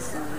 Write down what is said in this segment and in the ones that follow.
Okay.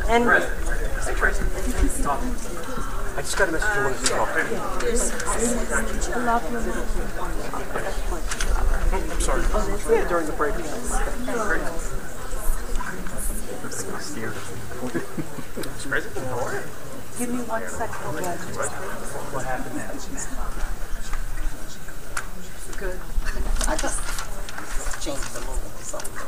And Hey, Tracy. I just got a message I wanted to talk to you. I'm sorry. Yeah, during the break. It's crazy. How are you? give me 1 second. What happened now? Good. I just changed the logo or something.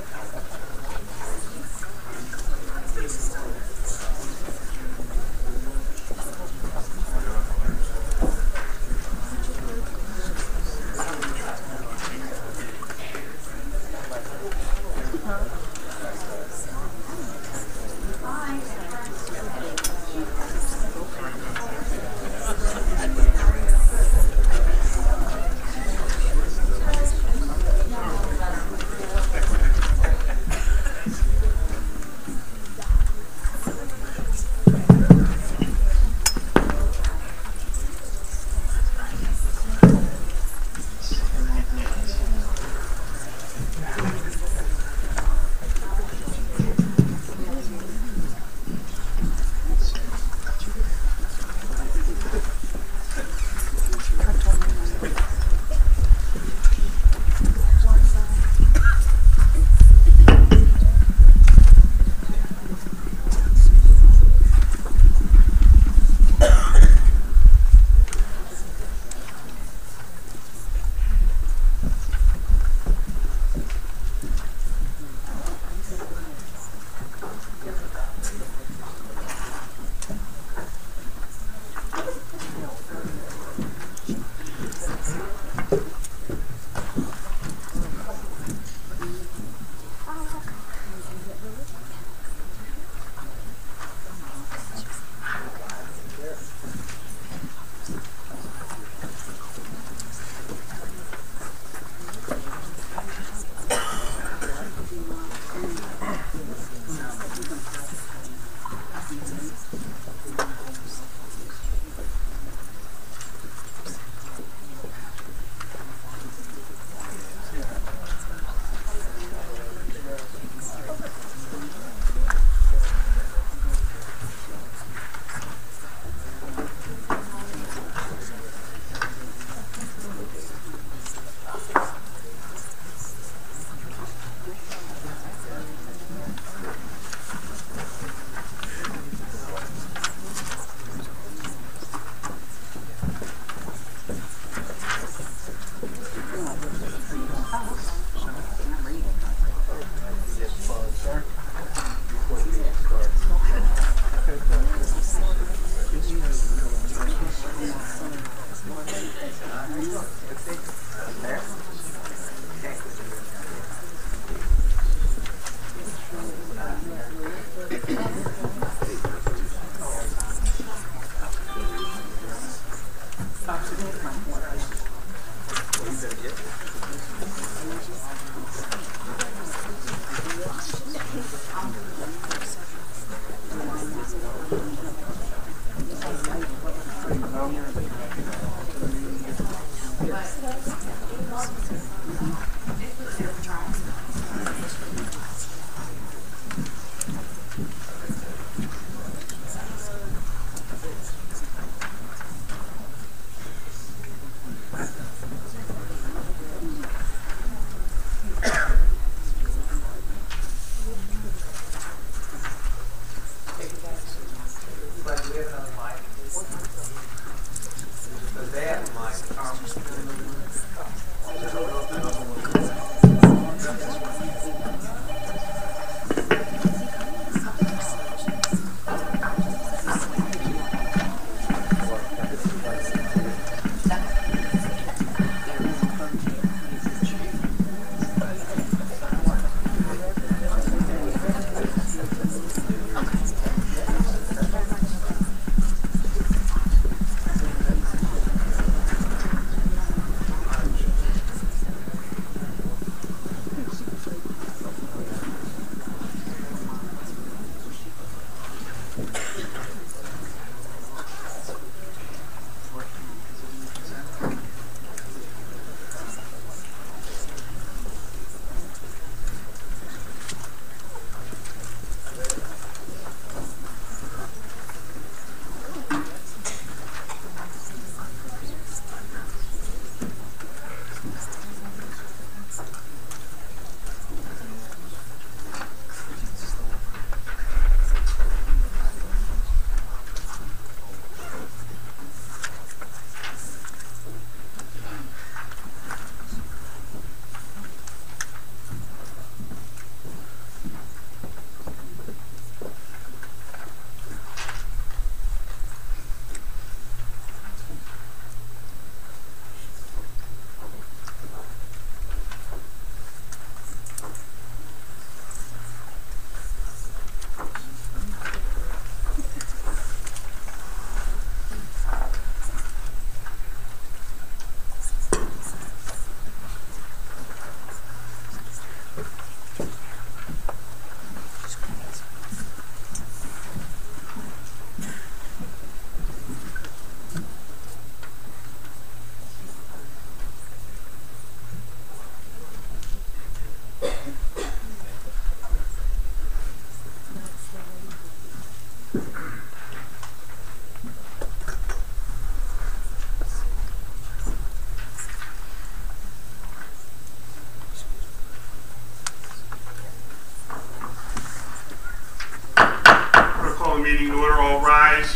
order, all rise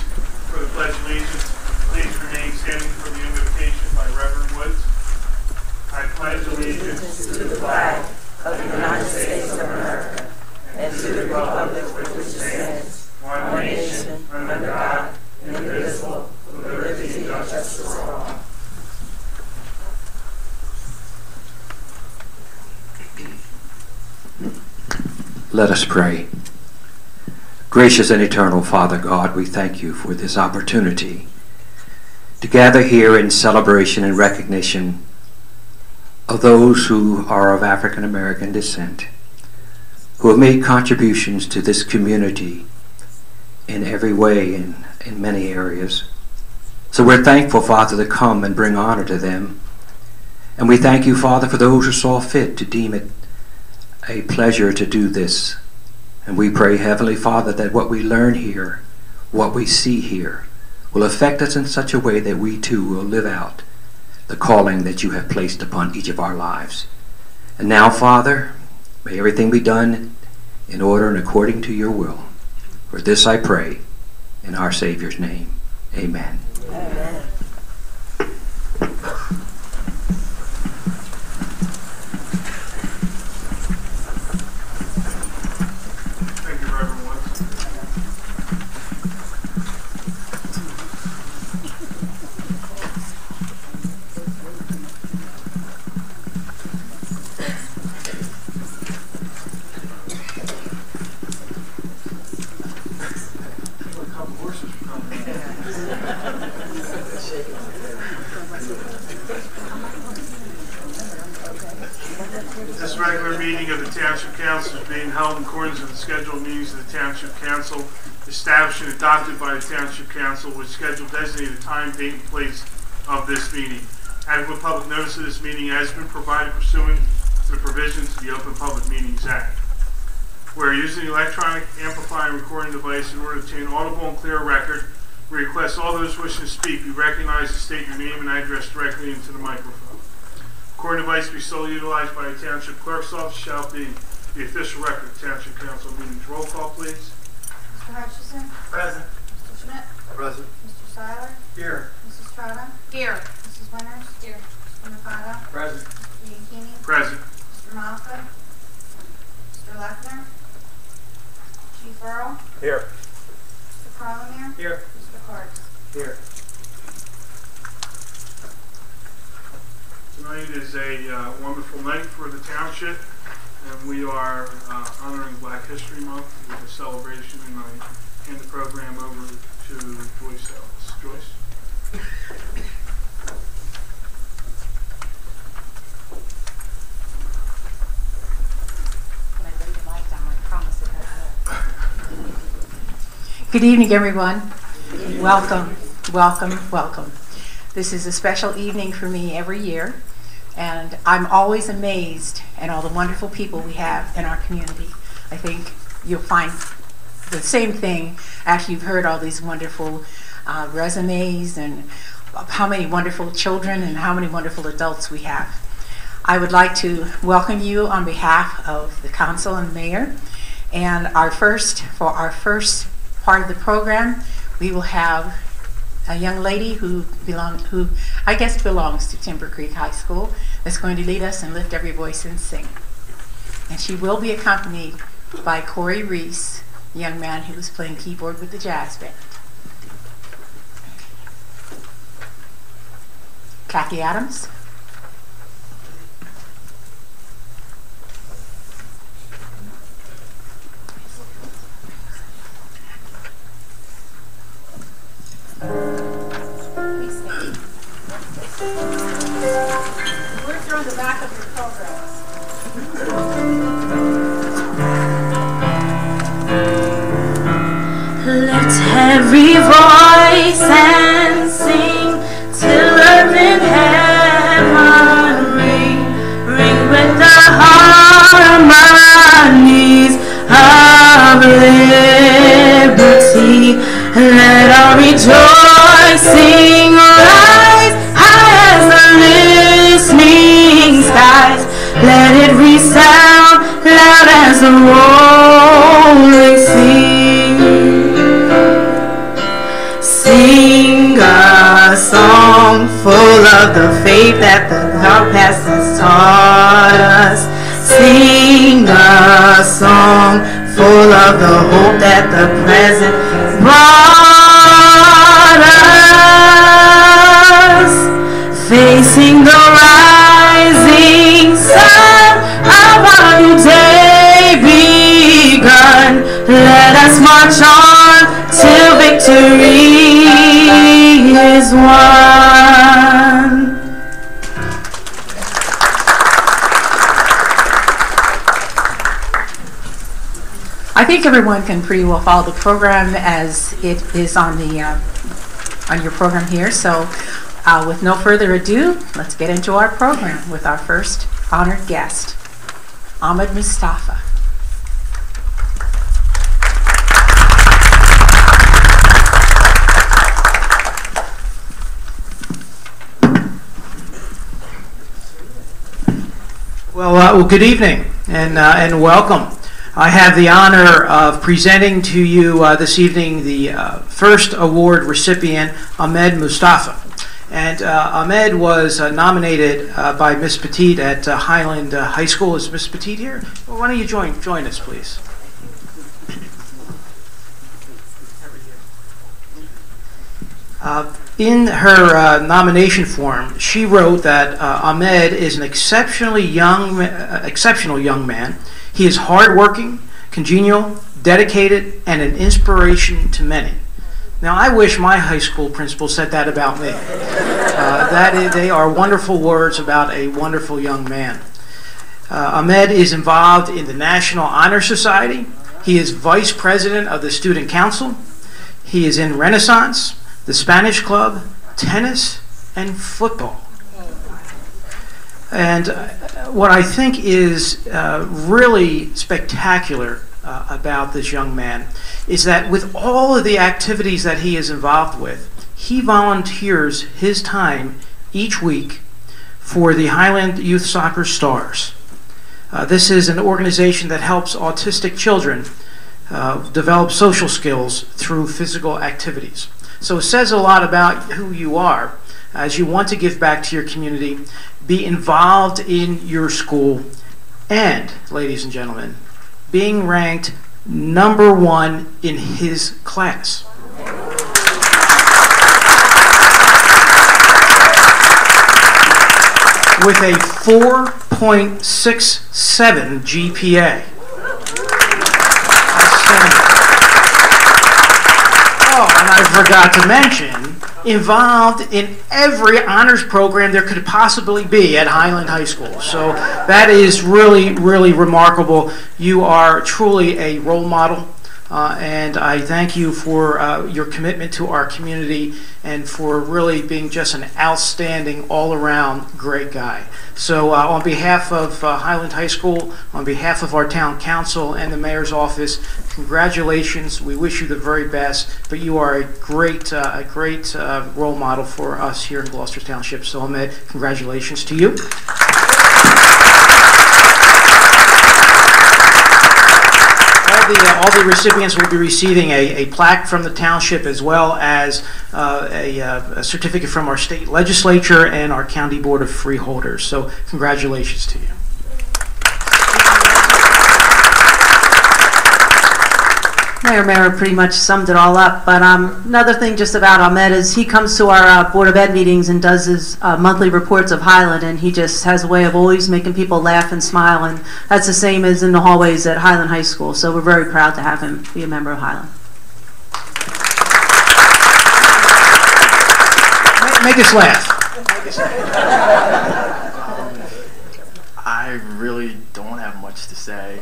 for the Pledge of Allegiance. Please remain standing for the invocation by Reverend Woods. I pledge allegiance To the flag of the United States of America and to the republic for which it stands, one nation, under God, indivisible, with liberty and justice for all. Let us pray. Gracious and eternal Father God, we thank you for this opportunity to gather here in celebration and recognition of those who are of African American descent, who have made contributions to this community in every way and in many areas. So we're thankful, Father, to come and bring honor to them. And we thank you, Father, for those who saw fit to deem it a pleasure to do this. And we pray, Heavenly Father, that what we learn here, what we see here, will affect us in such a way that we too will live out the calling that you have placed upon each of our lives. And now, Father, may everything be done in order and according to your will. For this I pray in our Savior's name. Amen. Amen. Thank you, Reverend Woods. A couple horses are coming. This regular meeting of the Township Council is being held in accordance with the scheduled meetings of the Township Council established and adopted by the Township Council, which schedule designated time, date, and place of this meeting. Adequate public notice of this meeting has been provided pursuant to the provisions of the Open Public Meetings Act. We're using the electronic amplifying recording device in order to obtain audible and clear record. We request all those wishing to speak be recognized and state your name and address directly into the microphone. Recording device be solely utilized by the Township Clerk's Office shall be the official record of Township Council meetings. Roll call, please. Mr. Hutchison? Present. Mr. Schmidt? Present. Mr. Seiler? Here. Mrs. Trotta? Here. Mrs. Winters? Here. Mr. Mikado? Present. Mr. Ianchini? Present. Mr. Malka? Mr. Lechner? Chief Earl? Here. Mr. Carlemere? Here. Mr. Cards? Here. Tonight is a wonderful night for the township, and we are honoring Black History Month with a celebration, and I hand the program over to Joyce Ellis. Joyce? When I lay the light down, I promise it won't. Good evening, everyone. Welcome, welcome, welcome. This is a special evening for me every year, and I'm always amazed at all the wonderful people we have in our community. I think you'll find the same thing after you've heard all these wonderful resumes and how many wonderful children and how many wonderful adults we have. I would like to welcome you on behalf of the council and mayor. And for our first part of the program, we will have a young lady who I guess belongs to Timber Creek High School that's going to lead us and lift every voice and sing. And she will be accompanied by Corey Reese, the young man who was playing keyboard with the jazz band. Kathy Adams. Please stand. We're through the back of your programs. Let every voice and sing till earth and heaven ring with the harmonies of liberty. Let our rejoicing rise high as the listening skies. Let it resound loud as the rolling sea. Sing a song full of the faith that our past has taught us. Sing a song full of the hope that the present brought us. Facing the rising sun of our new day begun. Let us march on till victory is won. I think everyone can pretty well follow the program as it is on your program here. So with no further ado, let's get into our program with our first honored guest, Ahmed Mustafa. Well, good evening and welcome. I have the honor of presenting to you this evening the first award recipient, Ahmed Mustafa. And Ahmed was nominated by Miss Petite at Highland High School. Is Miss Petite here? Well, why don't you join us, please? In her nomination form, she wrote that Ahmed is an exceptional young man. He is hardworking, congenial, dedicated, and an inspiration to many. Now, I wish my high school principal said that about me. They are wonderful words about a wonderful young man. Ahmed is involved in the National Honor Society. He is vice president of the Student Council. He is in Renaissance, the Spanish Club, tennis, and football. And what I think is really spectacular about this young man is that with all of the activities that he is involved with, he volunteers his time each week for the Highland Youth Soccer Stars. This is an organization that helps autistic children develop social skills through physical activities. So it says a lot about who you are as you want to give back to your community, be involved in your school, and, ladies and gentlemen, being ranked #1 in his class. With a 4.67 GPA. Oh, and I forgot to mention, involved in every honors program there could possibly be at Highland High School. So that is really, really remarkable. You are truly a role model, and I thank you for your commitment to our community and for really being just an outstanding, all-around great guy. So on behalf of Highland High School, on behalf of our town council and the mayor's office, congratulations. We wish you the very best, but you are a great role model for us here in Gloucester Township. So Ahmed, congratulations to you. All the recipients will be receiving a plaque from the township as well as a certificate from our state legislature and our county board of freeholders. So congratulations to you. Mayor pretty much summed it all up, but another thing just about Ahmed is he comes to our Board of Ed meetings and does his monthly reports of Highland, and he just has a way of always making people laugh and smile, and that's the same as in the hallways at Highland High School, so we're very proud to have him be a member of Highland. Make us laugh. I really don't have much to say.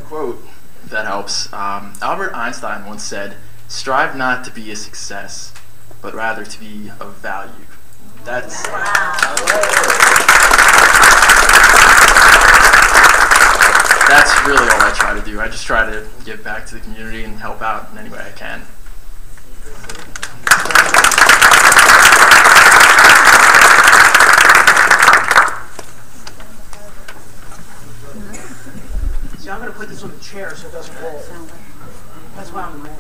Quote, if that helps. Albert Einstein once said, "Strive not to be a success, but rather to be of value." That's really all I try to do. I just try to give back to the community and help out in any way I can. See, I'm going to put this on the chair so it doesn't roll. That's why I'm mad.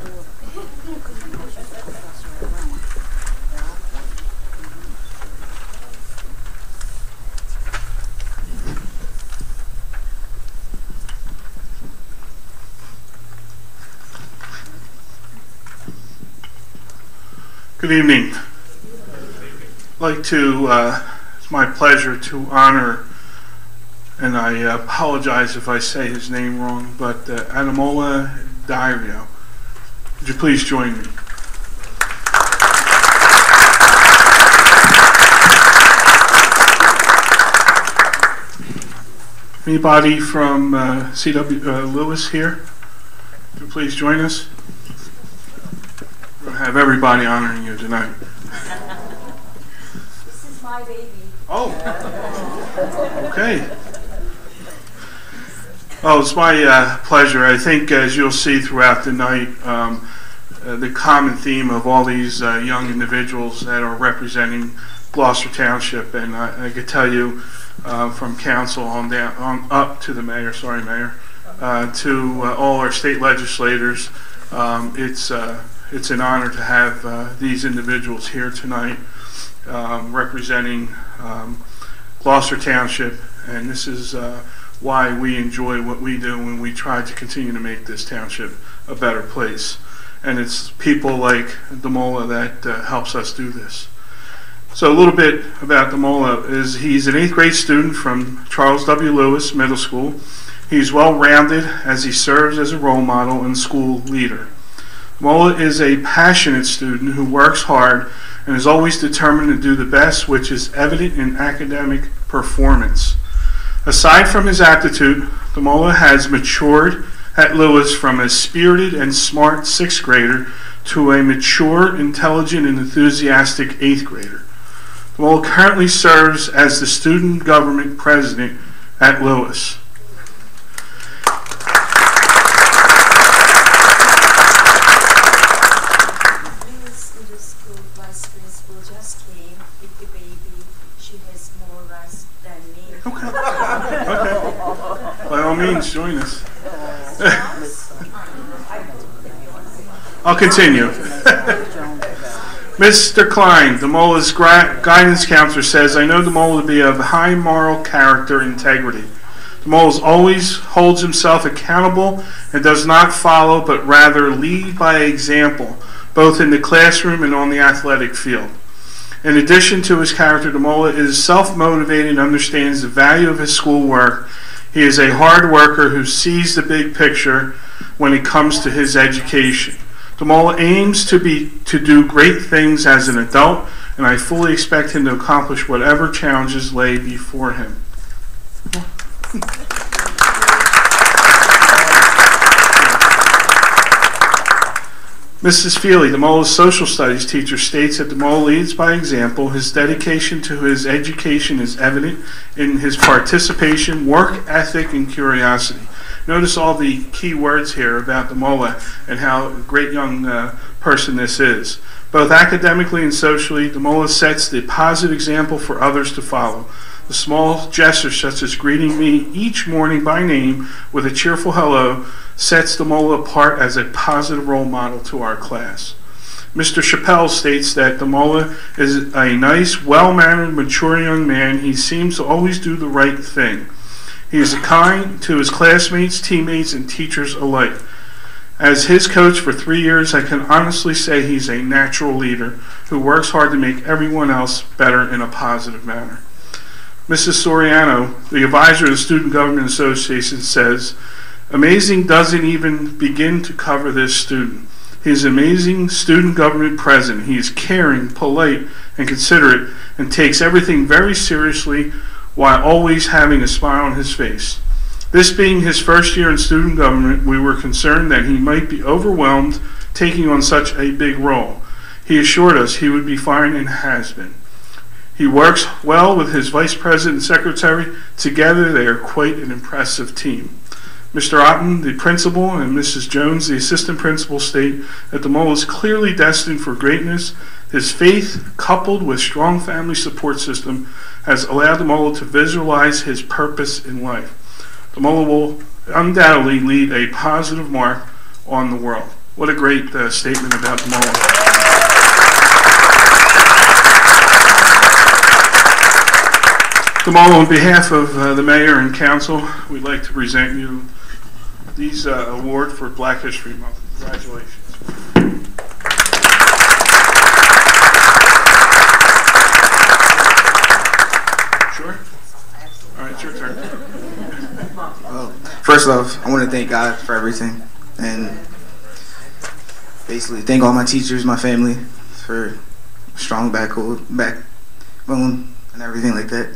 Good evening. I'd like to, it's my pleasure to honor, and I apologize if I say his name wrong, but Ademola Diario. Would you please join me? Anybody from C.W. Lewis here? Would you please join us? We're going to have everybody honoring you tonight. This is my baby. Oh, okay. Oh, it's my pleasure. I think, as you'll see throughout the night, the common theme of all these young individuals that are representing Gloucester Township, and I could tell you from council on down, on up to the mayor, sorry, mayor, to all our state legislators, it's an honor to have these individuals here tonight representing Gloucester Township, and this is why we enjoy what we do when we try to continue to make this township a better place. And it's people like Demola that helps us do this. So a little bit about Demola is he's an 8th grade student from Charles W. Lewis Middle School. He's well-rounded as he serves as a role model and school leader. Demola is a passionate student who works hard and is always determined to do the best, which is evident in academic performance. Aside from his aptitude, Demola has matured at Lewis from a spirited and smart 6th grader to a mature, intelligent, and enthusiastic 8th grader. Demola currently serves as the student government president at Lewis. Okay. By all means, join us. I'll continue. Mr. Klein, Demola's guidance counselor, says, I know Demola to be of high moral character integrity. Demola always holds himself accountable and does not follow, but rather lead by example, both in the classroom and on the athletic field. In addition to his character, Demola is self-motivated and understands the value of his schoolwork. He is a hard worker who sees the big picture when it comes to his education. Demola aims to do great things as an adult, and I fully expect him to accomplish whatever challenges lay before him. Mrs. Feely, Demola's social studies teacher, states that Demola leads by example. His dedication to his education is evident in his participation, work ethic, and curiosity. Notice all the key words here about Demola and how a great young person this is. Both academically and socially, Demola sets the positive example for others to follow. The small gestures, such as greeting me each morning by name with a cheerful hello, sets Demola apart as a positive role model to our class. Mr. Chappelle states that Demola is a nice, well-mannered, mature young man. He seems to always do the right thing. He is kind to his classmates, teammates, and teachers alike. As his coach for 3 years, I can honestly say he's a natural leader who works hard to make everyone else better in a positive manner. Mrs. Soriano, the advisor of the Student Government Association, says, amazing doesn't even begin to cover this student. He is an amazing student government president. He is caring, polite, and considerate, and takes everything very seriously while always having a smile on his face. This being his first year in student government, we were concerned that he might be overwhelmed taking on such a big role. He assured us he would be fine and has been. He works well with his vice president and secretary. Together they are quite an impressive team. Mr. Otten, the principal, and Mrs. Jones, the assistant principal, state that Demola is clearly destined for greatness. His faith, coupled with strong family support system, has allowed Demola to visualize his purpose in life. Demola will undoubtedly leave a positive mark on the world. What a great statement about the mall. Kamal, on behalf of the mayor and council, we'd like to present you these award for Black History Month. Congratulations. Sure? All right, it's your turn. Well, first off, I want to thank God for everything, and basically thank all my teachers, my family, for strong backbone and everything like that.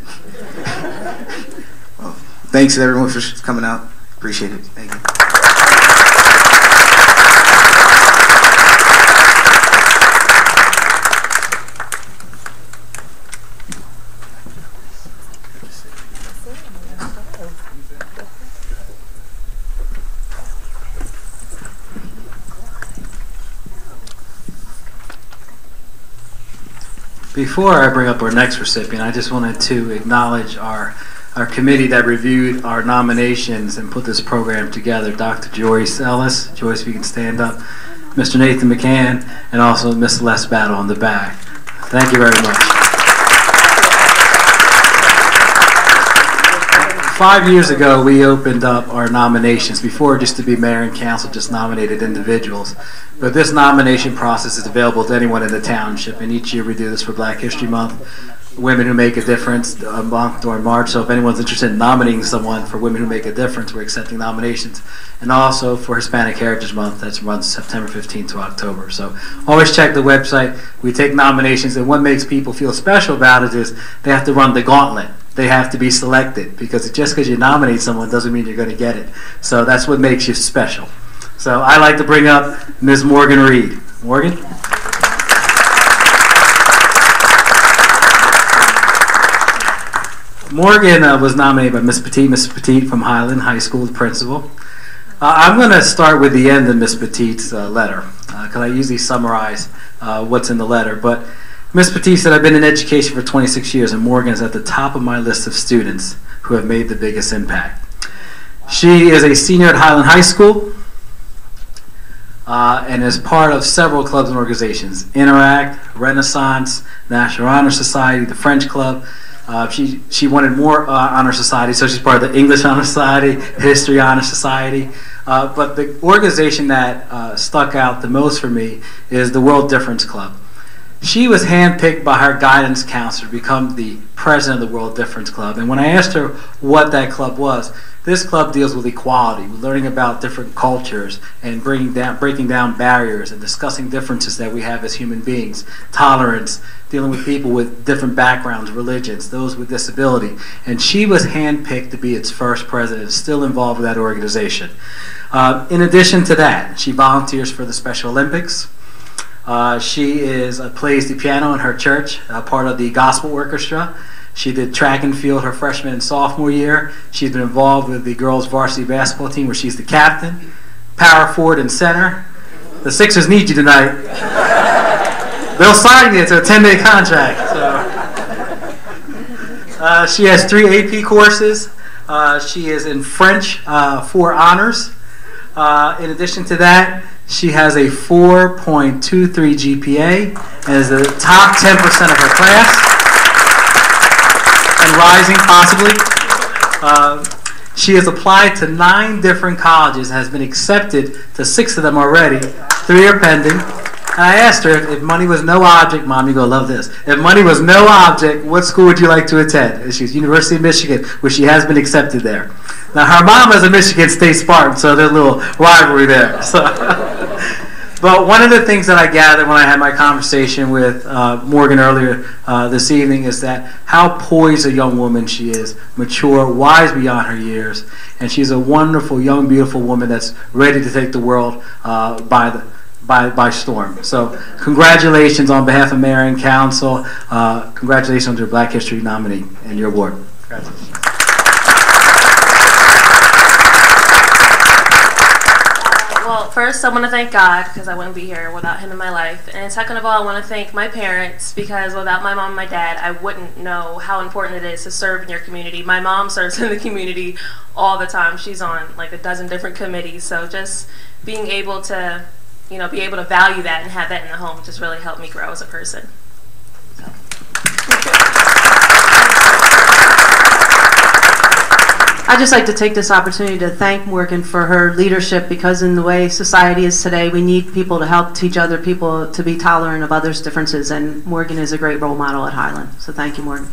Well, thanks to everyone for coming out. Appreciate it. Thank you. Before I bring up our next recipient, I just wanted to acknowledge our committee that reviewed our nominations and put this program together. Dr. Joyce Ellis, Joyce, if you can stand up, Mr. Nathan McCann, and also Ms. Celeste Battle on the back. Thank you very much. 5 years ago, we opened up our nominations. Before, just to be mayor and council, just nominated individuals. But this nomination process is available to anyone in the township, and each year we do this for Black History Month, Women Who Make a Difference, a month during March. So if anyone's interested in nominating someone for Women Who Make a Difference, we're accepting nominations. And also for Hispanic Heritage Month, that runs September 15th to October. So always check the website. We take nominations, and what makes people feel special about it is they have to run the gauntlet. They have to be selected, because just because you nominate someone doesn't mean you're going to get it. So that's what makes you special. So I'd like to bring up Ms. Morgan Reed. Morgan? Morgan was nominated by Ms. Petit. Ms. Petit from Highland High School, the principal. I'm going to start with the end of Ms. Petit's letter, because I usually summarize what's in the letter. But Ms. Petit said, I've been in education for 26 years, and Morgan is at the top of my list of students who have made the biggest impact. She is a senior at Highland High School and is part of several clubs and organizations: Interact, Renaissance, National Honor Society, the French Club. She wanted more honor society, so she's part of the English Honor Society, History Honor Society. But the organization that stuck out the most for me is the World Difference Club. She was handpicked by her guidance counselor to become the president of the World Difference Club. And when I asked her what that club was, this club deals with equality, with learning about different cultures and breaking down barriers and discussing differences that we have as human beings, tolerance, dealing with people with different backgrounds, religions, those with disability. And she was handpicked to be its first president, still involved with that organization. In addition to that, she volunteers for the Special Olympics. She plays the piano in her church, part of the gospel orchestra. She did track and field her freshman and sophomore year. She's been involved with the girls' varsity basketball team, where she's the captain, power forward and center. The Sixers need you tonight. They'll sign you to a 10-day contract. So. She has 3 AP courses. She is in French 4 honors. In addition to that, she has a 4.23 GPA and is the top 10% of her class, and rising possibly. She has applied to 9 different colleges and has been accepted to 6 of them already. 3 are pending. And I asked her, if money was no object, Mom, you're going to love this. If money was no object, what school would you like to attend? And she's University of Michigan, where she has been accepted there. Now, her mom is a Michigan State Spartan, so there's a little rivalry there. So, but one of the things that I gathered when I had my conversation with Morgan earlier this evening is that how poised a young woman she is, mature, wise beyond her years, and she's a wonderful, young, beautiful woman that's ready to take the world by storm. So congratulations on behalf of Mayor and Council. Congratulations on your Black History nominee and your award. Congratulations. Well, first I want to thank God, because I wouldn't be here without Him in my life. And second of all, I want to thank my parents, because without my mom and my dad, I wouldn't know how important it is to serve in your community. My mom serves in the community all the time. She's on like a dozen different committees. So just being able to be able to value that and have that in the home just really helped me grow as a person. I'd just like to take this opportunity to thank Morgan for her leadership, because in the way society is today, we need people to help teach other people to be tolerant of others' differences, and Morgan is a great role model at Highland. So thank you, Morgan.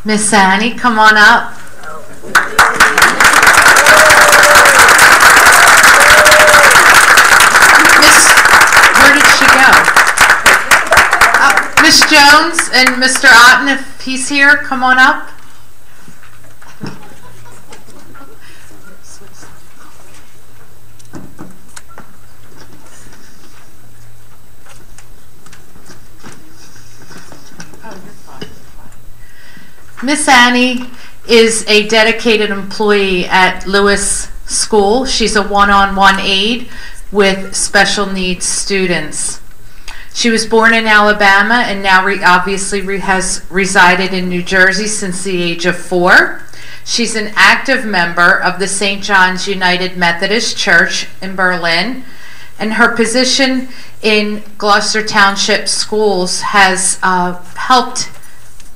Miss Annie, come on up. Where did she go? Miss Jones and Mr. Otten, if he's here, come on up. Miss Annie is a dedicated employee at Lewis School. She's a one-on-one aide with special needs students. She was born in Alabama and now obviously has resided in New Jersey since the age of 4. She's an active member of the St. John's United Methodist Church in Berlin, and her position in Gloucester Township schools has helped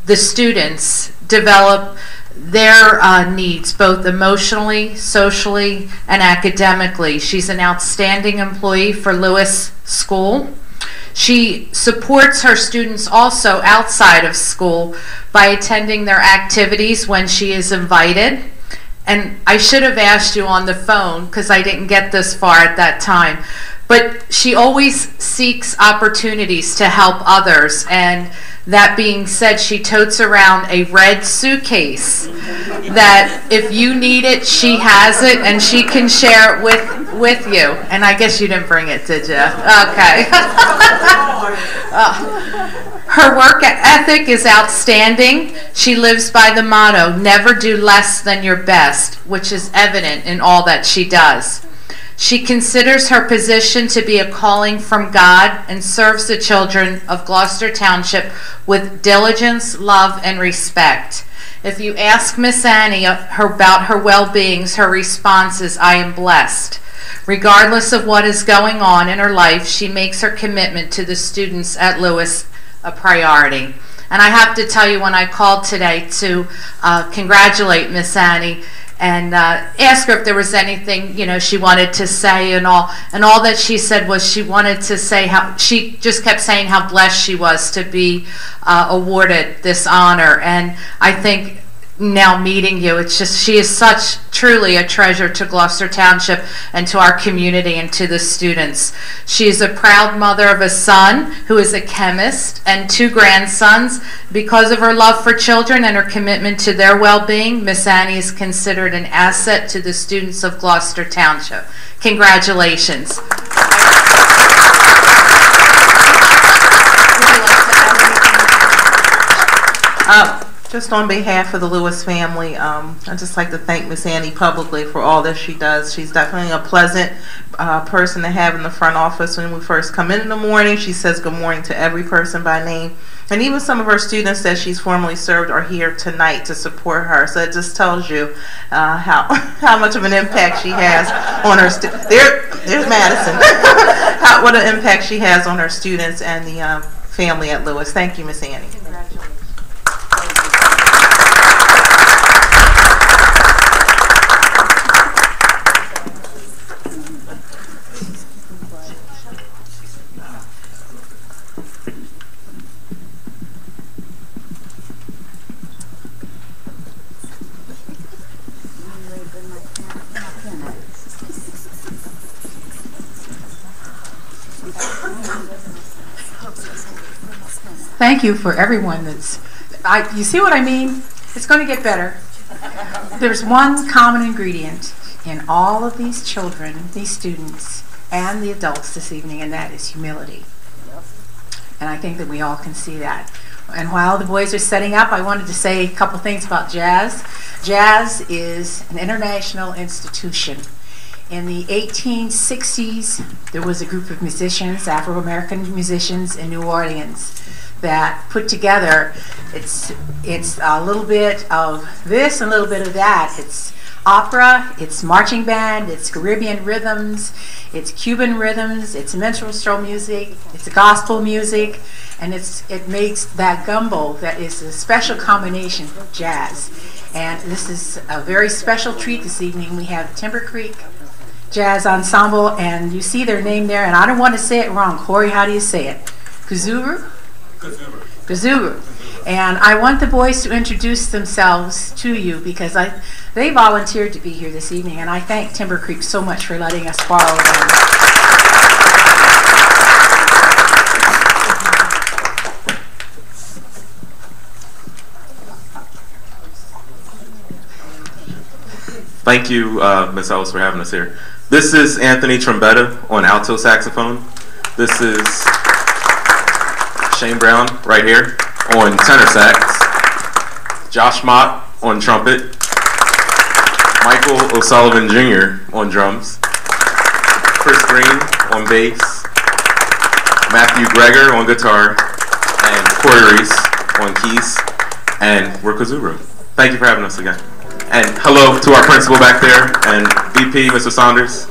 the students develop their needs, both emotionally, socially, and academically. She's an outstanding employee for Lewis School. She supports her students also outside of school by attending their activities when she is invited. And I should have asked you on the phone because I didn't get this far at that time. But she always seeks opportunities to help others, and that being said, she totes around a red suitcase that if you need it, she has it, and she can share it with you. And I guess you didn't bring it, did you? Okay. Her work ethic is outstanding. She lives by the motto, never do less than your best, which is evident in all that she does. She considers her position to be a calling from God and serves the children of Gloucester Township with diligence, love, and respect. If you ask Miss Annie about her well-being, her response is, I am blessed. Regardless of what is going on in her life, she makes her commitment to the students at Lewis a priority. And I have to tell you, when I called today to congratulate Miss Annie, and ask her if there was anything she wanted to say, and all that she said was she wanted to say how she just kept saying how blessed she was to be awarded this honor. And I think now meeting you, it's just, she is such truly a treasure to Gloucester Township and to our community and to the students. She is a proud mother of a son who is a chemist and 2 grandsons. Because of her love for children and her commitment to their well-being, Miss Annie is considered an asset to the students of Gloucester Township. Congratulations. Just on behalf of the Lewis family, I'd just like to thank Miss Annie publicly for all that she does. She's definitely a pleasant person to have in the front office. When we first come in the morning, she says good morning to every person by name. And even some of her students that she's formerly served are here tonight to support her. So it just tells you how much of an impact she has on her students. There's Madison. What an impact she has on her students and the family at Lewis. Thank you, Miss Annie. Congratulations. Thank you for everyone you see what I mean? It's going to get better. There's one common ingredient in all of these children, these students, and the adults this evening, and that is humility. And I think that we all can see that. And while the boys are setting up, I wanted to say a couple things about Jazz. Jazz is an international institution In the 1860s, there was a group of musicians, Afro-American musicians in New Orleans, that put together, it's a little bit of this and a little bit of that. It's opera, it's marching band, it's Caribbean rhythms, it's Cuban rhythms, it's minstrel music, it's gospel music, and it makes that gumbo that is a special combination of jazz. And this is a very special treat this evening. We have Timber Creek Jazz Ensemble, and you see their name there, and I don't want to say it wrong. Corey, how do you say it? Kazuru? Kazuru. And I want the boys to introduce themselves to you because they volunteered to be here this evening, and I thank Timber Creek so much for letting us borrow them. Thank you, Ms. Ellis, for having us here. This is Anthony Trombetta on alto saxophone. This is Shane Brown right here on tenor sax. Josh Mott on trumpet. Michael O'Sullivan Jr. on drums. Chris Green on bass. Matthew Greger on guitar. And Corey Reese on keys. And we're Kazuru. Thank you for having us again. And hello to our principal back there and VP, Mr. Saunders.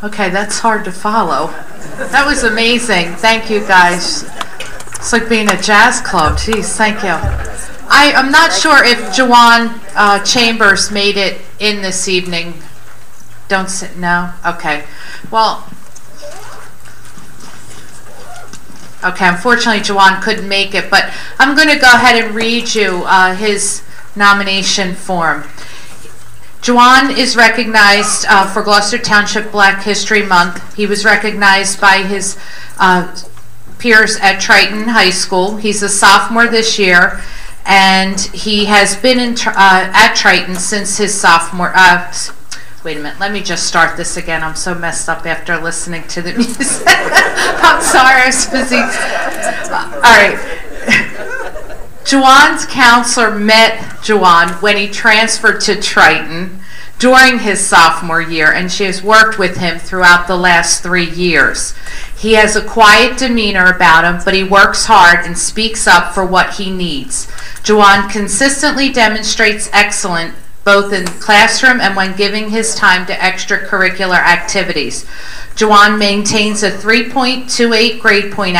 Okay, that's hard to follow. That was amazing. Thank you, guys. It's like being a jazz club. Jeez, thank you. I'm not sure if Jawan Chambers made it in this evening. Don't sit, no? Okay. Well, okay, unfortunately Jawan couldn't make it, but I'm going to go ahead and read you his nomination form. Jawan is recognized for Gloucester Township Black History Month. He was recognized by his peers at Triton High School. He's a sophomore this year, and he has been at Triton since his sophomore. Wait a minute, let me just start this again. I'm so messed up after listening to the music. I'm sorry, I was busy. All right. Jawan's counselor met Jawan when he transferred to Triton during his sophomore year, and she has worked with him throughout the last 3 years. He has a quiet demeanor about him, but he works hard and speaks up for what he needs. Jawan consistently demonstrates excellence both in classroom and when giving his time to extracurricular activities. Jawan maintains a 3.28 grade point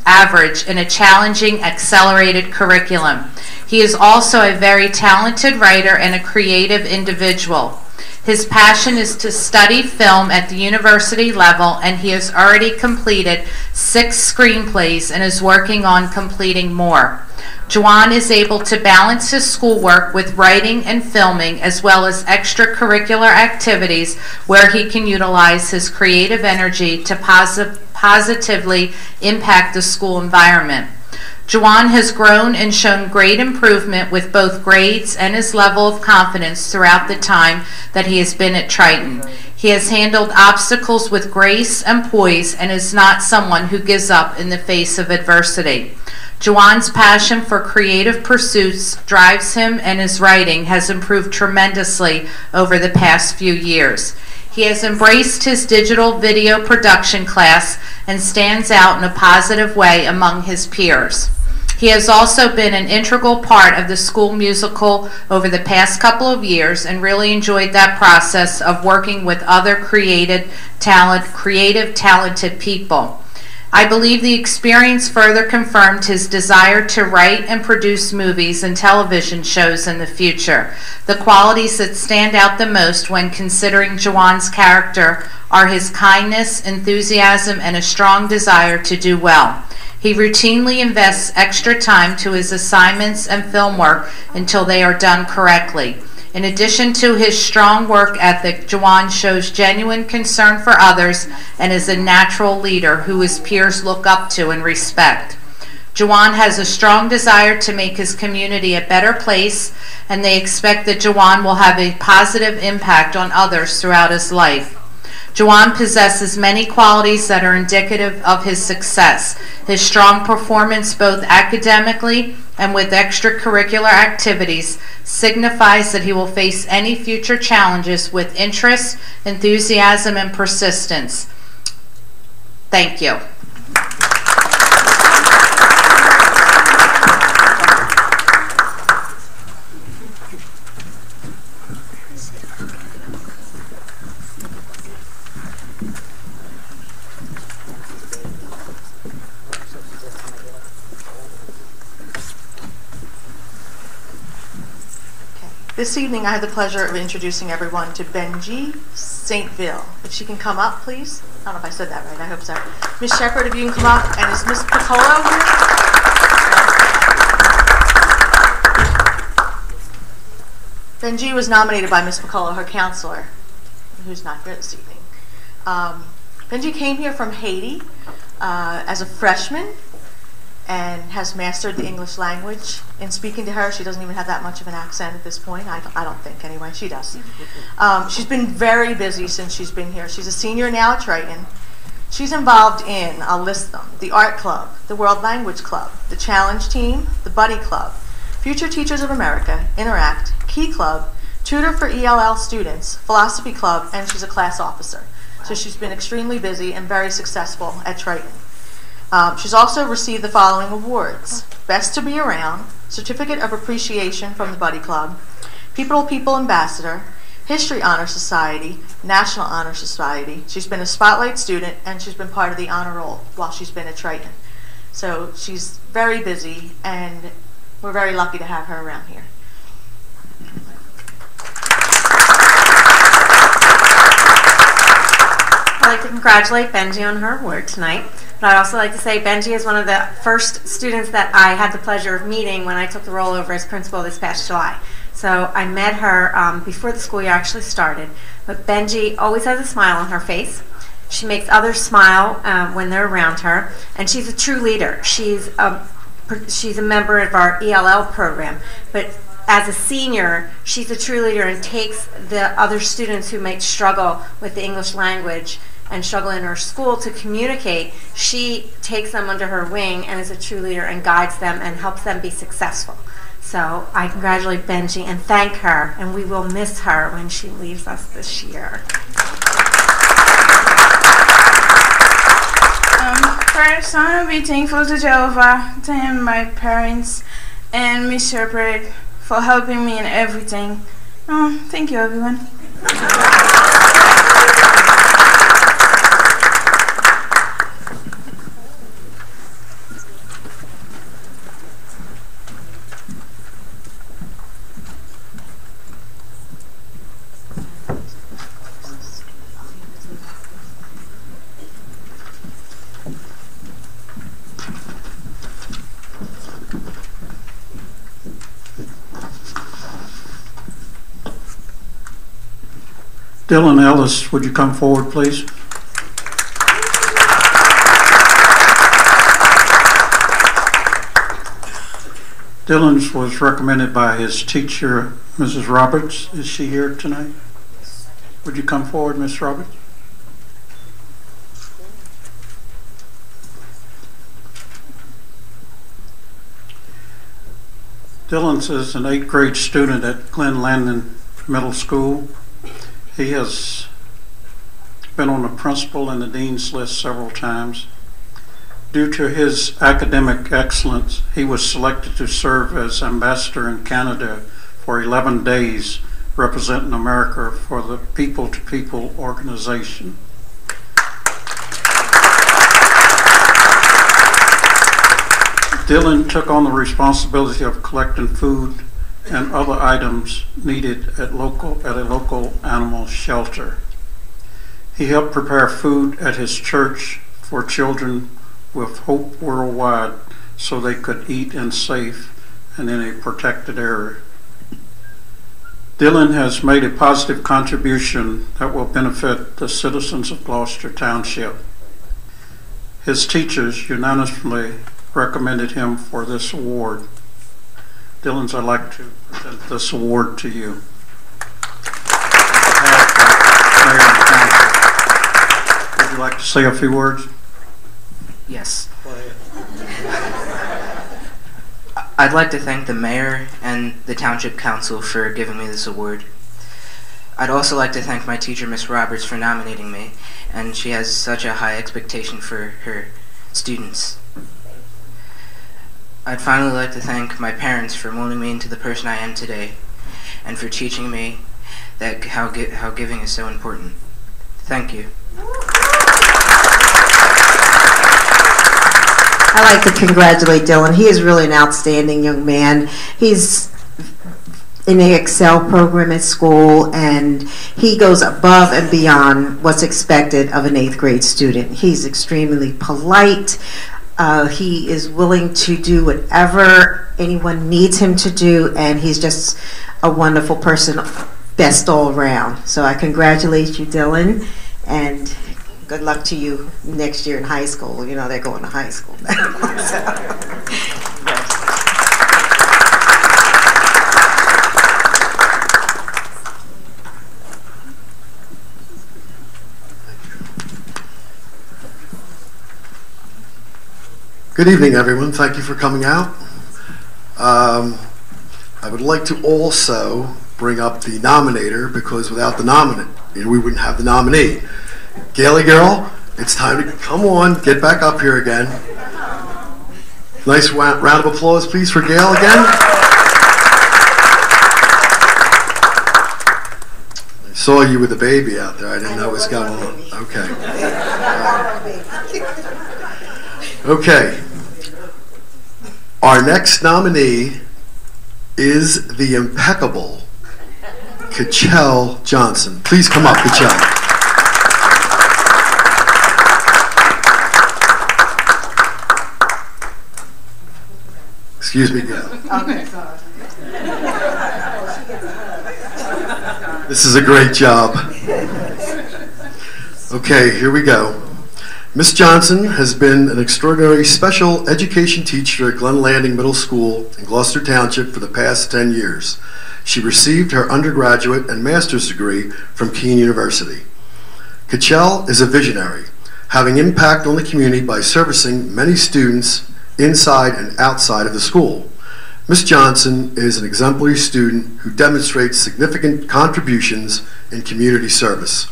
average in a challenging accelerated curriculum. He is also a very talented writer and a creative individual. His passion is to study film at the university level, and he has already completed 6 screenplays and is working on completing more. Jawan is able to balance his schoolwork with writing and filming, as well as extracurricular activities where he can utilize his creative energy to positively impact the school environment. Jawan has grown and shown great improvement with both grades and his level of confidence throughout the time that he has been at Triton. He has handled obstacles with grace and poise and is not someone who gives up in the face of adversity. Jawan's passion for creative pursuits drives him, and his writing has improved tremendously over the past few years. He has embraced his digital video production class and stands out in a positive way among his peers. He has also been an integral part of the school musical over the past couple of years and really enjoyed that process of working with other creative, talented people. I believe the experience further confirmed his desire to write and produce movies and television shows in the future. The qualities that stand out the most when considering Jawan's character are his kindness, enthusiasm, and a strong desire to do well. He routinely invests extra time to his assignments and film work until they are done correctly. In addition to his strong work ethic, Jawan shows genuine concern for others and is a natural leader who his peers look up to and respect. Jawan has a strong desire to make his community a better place, and they expect that Jawan will have a positive impact on others throughout his life. Jawan possesses many qualities that are indicative of his success. His strong performance both academically and with extracurricular activities signifies that he will face any future challenges with interest, enthusiasm, and persistence. Thank you. This evening, I have the pleasure of introducing everyone to Benji Saintville. If she can come up, please. I don't know if I said that right. I hope so. Miss Shepherd, if you can come up. And is Miss Piccolo here? Benji was nominated by Miss Piccolo, her counselor, who's not here this evening. Benji came here from Haiti as a freshman and has mastered the English language. In speaking to her, she doesn't even have that much of an accent at this point. I don't think, anyway. She does. She's been very busy since she's been here. She's a senior now at Triton. She's involved in, I'll list them, the Art Club, the World Language Club, the Challenge Team, the Buddy Club, Future Teachers of America, Interact, Key Club, Tutor for ELL Students, Philosophy Club, and she's a class officer. So she's been extremely busy and very successful at Triton. She's also received the following awards: Best to Be Around, Certificate of Appreciation from the Buddy Club, People to People Ambassador, History Honor Society, National Honor Society. She's been a Spotlight student, and she's been part of the honor roll while she's been at Triton. So she's very busy, and we're very lucky to have her around here. I'd like to congratulate Benji on her award tonight. But I'd also like to say Benji is one of the first students that I had the pleasure of meeting when I took the role over as principal this past July. So I met her before the school year actually started. But Benji always has a smile on her face. She makes others smile when they're around her. And she's a true leader. She's a member of our ELL program. But as a senior, she's a true leader and takes the other students who might struggle with the English language and struggle in her school to communicate. She takes them under her wing and is a true leader and guides them and helps them be successful. So I congratulate Benji and thank her, and we will miss her when she leaves us this year. First, I want to be thankful to Jehovah, to him, my parents, and Miss Shepherd for helping me in everything. Thank you, everyone. Dylan Ellis, would you come forward, please? Dylan was recommended by his teacher, Mrs. Roberts. Is she here tonight? Would you come forward, Miss Roberts? Dylan is an 8th grade student at Glen Landon Middle School. He has been on the principal and the dean's list several times. Due to his academic excellence, he was selected to serve as ambassador in Canada for 11 days, representing America for the People to People organization. Dylan took on the responsibility of collecting food and other items needed at a local animal shelter. He helped prepare food at his church for children with Hope Worldwide so they could eat in safe and in a protected area. Dylan has made a positive contribution that will benefit the citizens of Gloucester Township. His teachers unanimously recommended him for this award. Dylan, I'd like to present this award to you. On behalf of Mayor and Council, would you like to say a few words? Yes. I'd like to thank the mayor and the Township Council for giving me this award. I'd also like to thank my teacher, Miss Roberts, for nominating me, and she has such a high expectation for her students. I'd finally like to thank my parents for molding me into the person I am today, and for teaching me that how giving is so important. Thank you. I'd like to congratulate Dylan. He is really an outstanding young man. He's in the Excel program at school, and he goes above and beyond what's expected of an 8th grade student. He's extremely polite. He is willing to do whatever anyone needs him to do, and he's just a wonderful person, best all around. So I congratulate you, Dylan, and good luck to you next year in high school. You know, they're going to high school now. Good evening, everyone. Thank you for coming out. I would like to also bring up the nominator, because without the nominee, we wouldn't have the nominee. Gaily girl, it's time to come on, get back up here again. Nice round of applause, please, for Gail again. saw you with a baby out there. I didn't know what was going on. Okay. Okay. Our next nominee is the impeccable Kachel Johnson. Please come up, Kachel. Excuse me, Gail. Okay, sorry. This is a great job. Okay, here we go. Ms. Johnson has been an extraordinary special education teacher at Glen Landing Middle School in Gloucester Township for the past 10 years. She received her undergraduate and master's degree from Keene University. Kachel is a visionary, having impact on the community by servicing many students inside and outside of the school. Ms. Johnson is an exemplary student who demonstrates significant contributions in community service.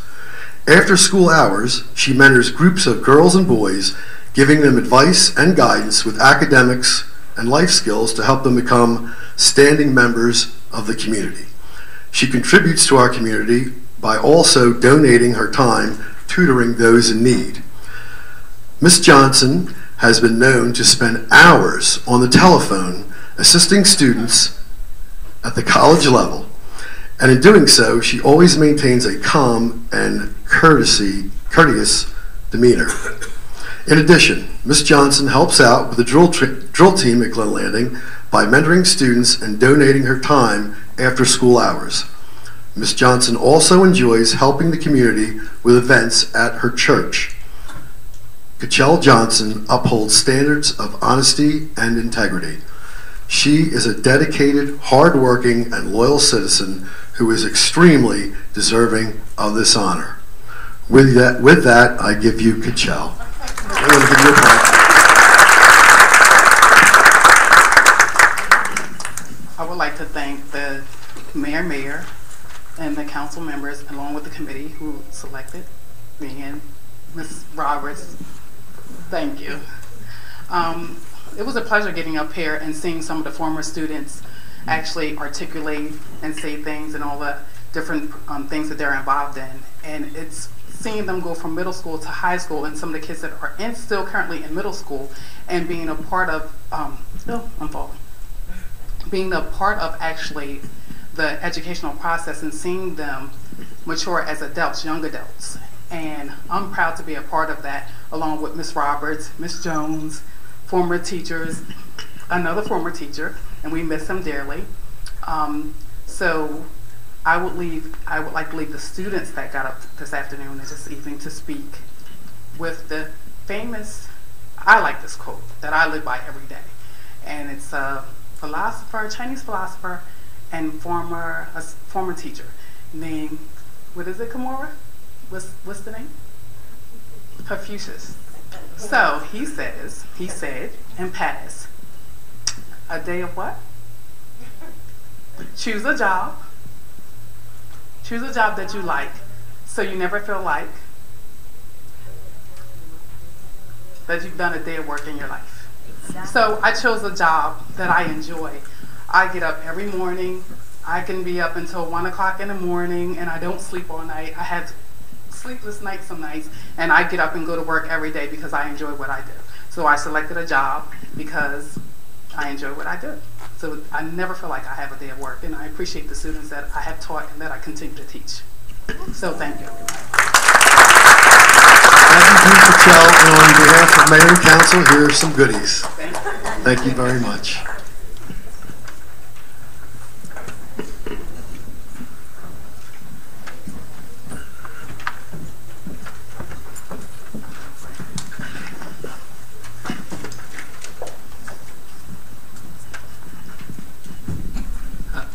After school hours, she mentors groups of girls and boys, giving them advice and guidance with academics and life skills to help them become standing members of the community. She contributes to our community by also donating her time tutoring those in need. Ms. Johnson has been known to spend hours on the telephone assisting students at the college level, and in doing so, she always maintains a calm and courteous demeanor. In addition, Ms. Johnson helps out with the drill team at Glen Landing by mentoring students and donating her time after school hours. Ms. Johnson also enjoys helping the community with events at her church. Kachel Johnson upholds standards of honesty and integrity. She is a dedicated, hardworking, and loyal citizen who is extremely deserving of this honor. With that, I give you Kachel. I want to give you a clap. I would like to thank the mayor, and the council members, along with the committee who selected me and Ms. Roberts. Thank you. It was a pleasure getting up here and seeing some of the former students actually articulate and say things and all the different things that they're involved in. And it's seeing them go from middle school to high school, and some of the kids that are still currently in middle school, and being a part of, being a part of actually the educational process and seeing them mature as adults, young adults. And I'm proud to be a part of that, along with Ms. Roberts, Ms. Jones, former teachers, another former teacher, and we miss him dearly. So I would like to leave the students that got up this afternoon and this evening to speak with the famous, I like this quote that I live by every day. And it's a philosopher, a Chinese philosopher, and a former teacher named, what is it, Kimura? What's the name? Confucius. So he said in past, a day of what? Choose a job that you like, so you never feel like that you've done a day of work in your life. Exactly. So I chose a job that I enjoy. I get up every morning. I can be up until 1 o'clock in the morning, and I don't sleep all night. I have sleepless nights some nights, and I get up and go to work every day because I enjoy what I do. So I selected a job because I enjoy what I do. So I never feel like I have a day of work, and I appreciate the students that I have taught and that I continue to teach. So thank you, everyone. Thank you, Kachel. And on behalf of Mayor and Council, here are some goodies. Thank you very much.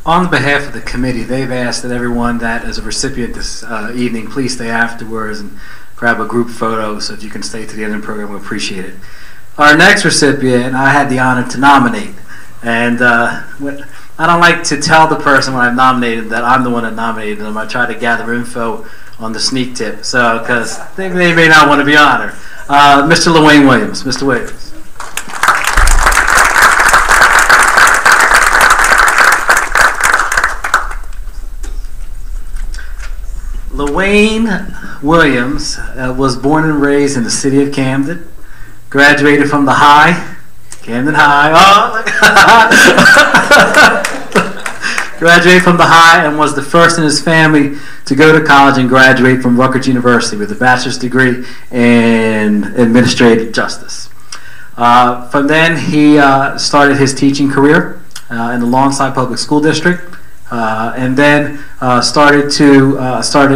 On behalf of the committee, they've asked that everyone that is a recipient this evening please stay afterwards and grab a group photo. So if you can stay to the end of the program, we appreciate it. Our next recipient, I had the honor to nominate. And I don't like to tell the person when I've nominated that I'm the one that nominated them. I try to gather info on the sneak tip, so because they may not want to be honored. Mr. LaWayne Williams. Mr. Williams. LaWayne Williams was born and raised in the city of Camden, graduated from the Camden High. Graduated from the High and was the first in his family to go to college and graduate from Rutgers University with a bachelor's degree in administrative justice. From then, he started his teaching career in the Lawnside Public School District, and then started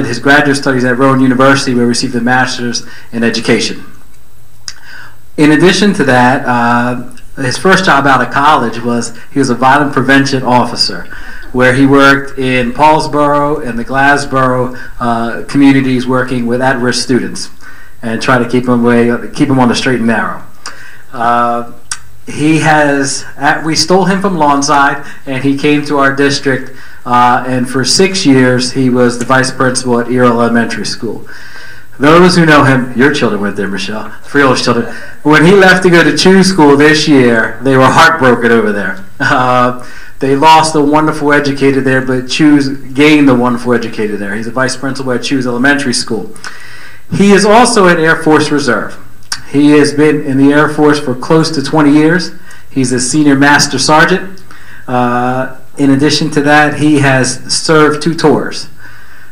his graduate studies at Rowan University, where he received a master's in education. In addition to that, his first job out of college he was a violent prevention officer, where he worked in Paulsboro and the Glassboro communities, working with at-risk students and try to keep them on the straight and narrow. We stole him from Lawnside, and he came to our district, and for 6 years he was the vice principal at Earl Elementary School. Those who know him, your children went there, Michelle, Friola's children. When he left to go to Chew School this year, they were heartbroken over there. They lost a wonderful educator there, but Chew's gained a wonderful educator there. He's a vice principal at Chew's Elementary School. He is also an Air Force Reserve. He has been in the Air Force for close to 20 years. He's a senior master sergeant. In addition to that, he has served 2 tours.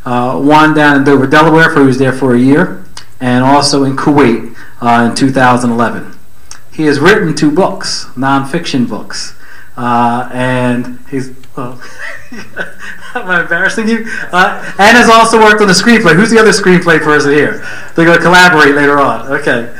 One down in Dover, Delaware, where he was there for a year, and also in Kuwait in 2011. He has written 2 books, nonfiction books. And he's, am I embarrassing you? And has also worked on the screenplay. Who's the other screenplay person here? They're going to collaborate later on. Okay.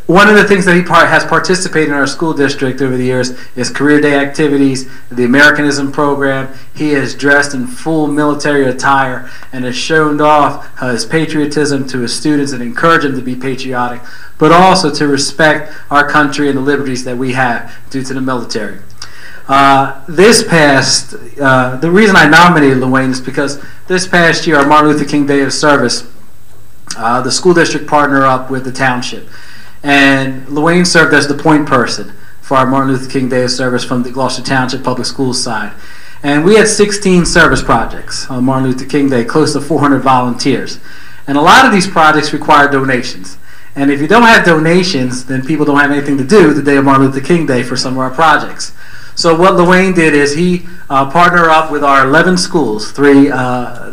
One of the things that he has participated in our school district over the years is career day activities, the Americanism program. He has dressed in full military attire and has shown off his patriotism to his students and encouraged them to be patriotic, but also to respect our country and the liberties that we have due to the military. The reason I nominated LaWayne is because this past year, our Martin Luther King Day of Service, the school district partnered up with the township. And LaWayne served as the point person for our Martin Luther King Day of Service from the Gloucester Township Public Schools side. And we had 16 service projects on Martin Luther King Day, close to 400 volunteers. And a lot of these projects require donations. And if you don't have donations, then people don't have anything to do the day of Martin Luther King Day for some of our projects. So what LaWayne did is he partnered up with our 11 schools, 3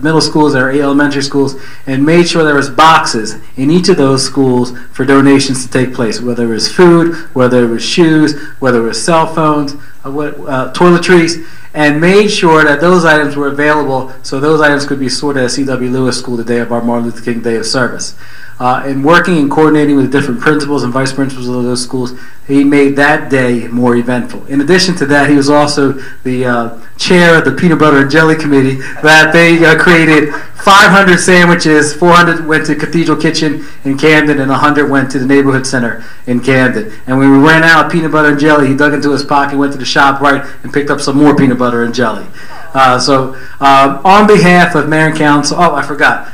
middle schools and 8 elementary schools, and made sure there was boxes in each of those schools for donations to take place, whether it was food, whether it was shoes, whether it was cell phones, toiletries, and made sure that those items were available so those items could be sorted at C.W. Lewis School the day of our Martin Luther King Day of Service. In working and coordinating with different principals and vice principals of those schools, he made that day more eventful. In addition to that, he was also the chair of the Peanut Butter and Jelly Committee that they created 500 sandwiches, 400 went to Cathedral Kitchen in Camden, and 100 went to the Neighborhood Center in Camden. And when we ran out of peanut butter and jelly, he dug into his pocket, went to the shop right, and picked up some more peanut butter and jelly. On behalf of Mayor and Council, I forgot.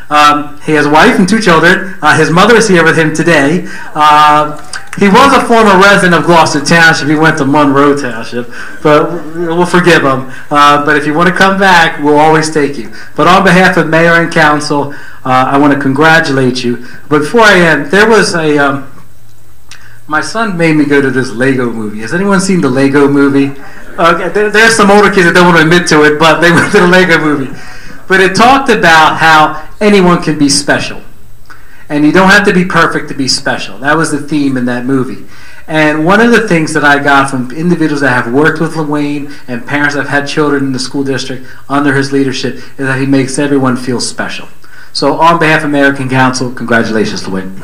He has a wife and 2 children. His mother is here with him today. He was a former resident of Gloucester Township. He went to Monroe Township, but we'll forgive him. But if you want to come back, we'll always take you. But on behalf of Mayor and Council, I want to congratulate you. But before I end, there was my son made me go to this Lego movie. Has anyone seen the Lego movie? Okay, there's some older kids that don't want to admit to it, but they went to the Lego movie. But it talked about how anyone can be special. And you don't have to be perfect to be special. That was the theme in that movie. And one of the things that I got from individuals that have worked with LaWayne and parents that have had children in the school district under his leadership is that he makes everyone feel special. So on behalf of American Council, congratulations, LaWayne.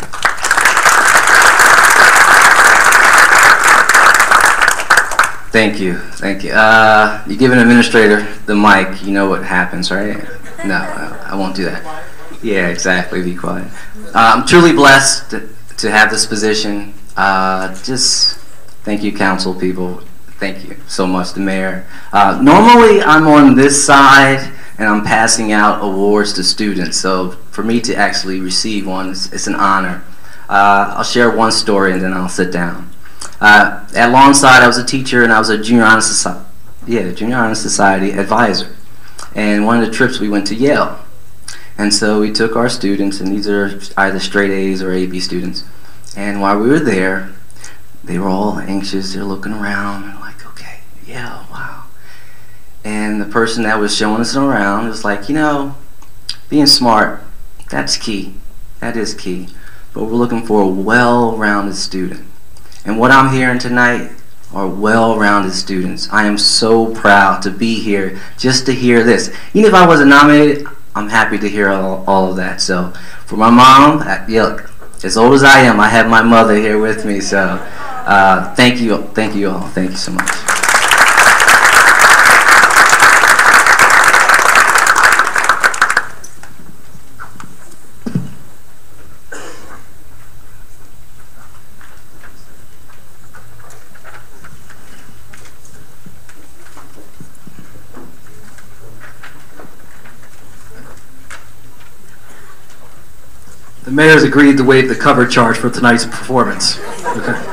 Thank you, thank you. You give an administrator the mic, you know what happens, right? No, I won't do that. Yeah, exactly, be quiet. I'm truly blessed to have this position. Just thank you, council people. Thank you so much, the mayor. Normally, I'm on this side, and I'm passing out awards to students. So for me to actually receive one, it's an honor. I'll share one story, and then I'll sit down. At Lawnside, I was a teacher, and I was a Junior Honor Society advisor. And one of the trips, we went to Yale. And so we took our students, and these are either straight A's or AB students. And while we were there, they were all anxious. They're looking around, and like, okay, yeah, wow. And the person that was showing us around was like, you know, being smart, that's key. That is key. But we're looking for a well-rounded student. And what I'm hearing tonight are well-rounded students. I am so proud to be here just to hear this. Even if I wasn't nominated, I'm happy to hear all of that. So for my mom, look, as old as I am, I have my mother here with me. So thank you all. Thank you so much. The mayor's agreed to waive the cover charge for tonight's performance. Okay.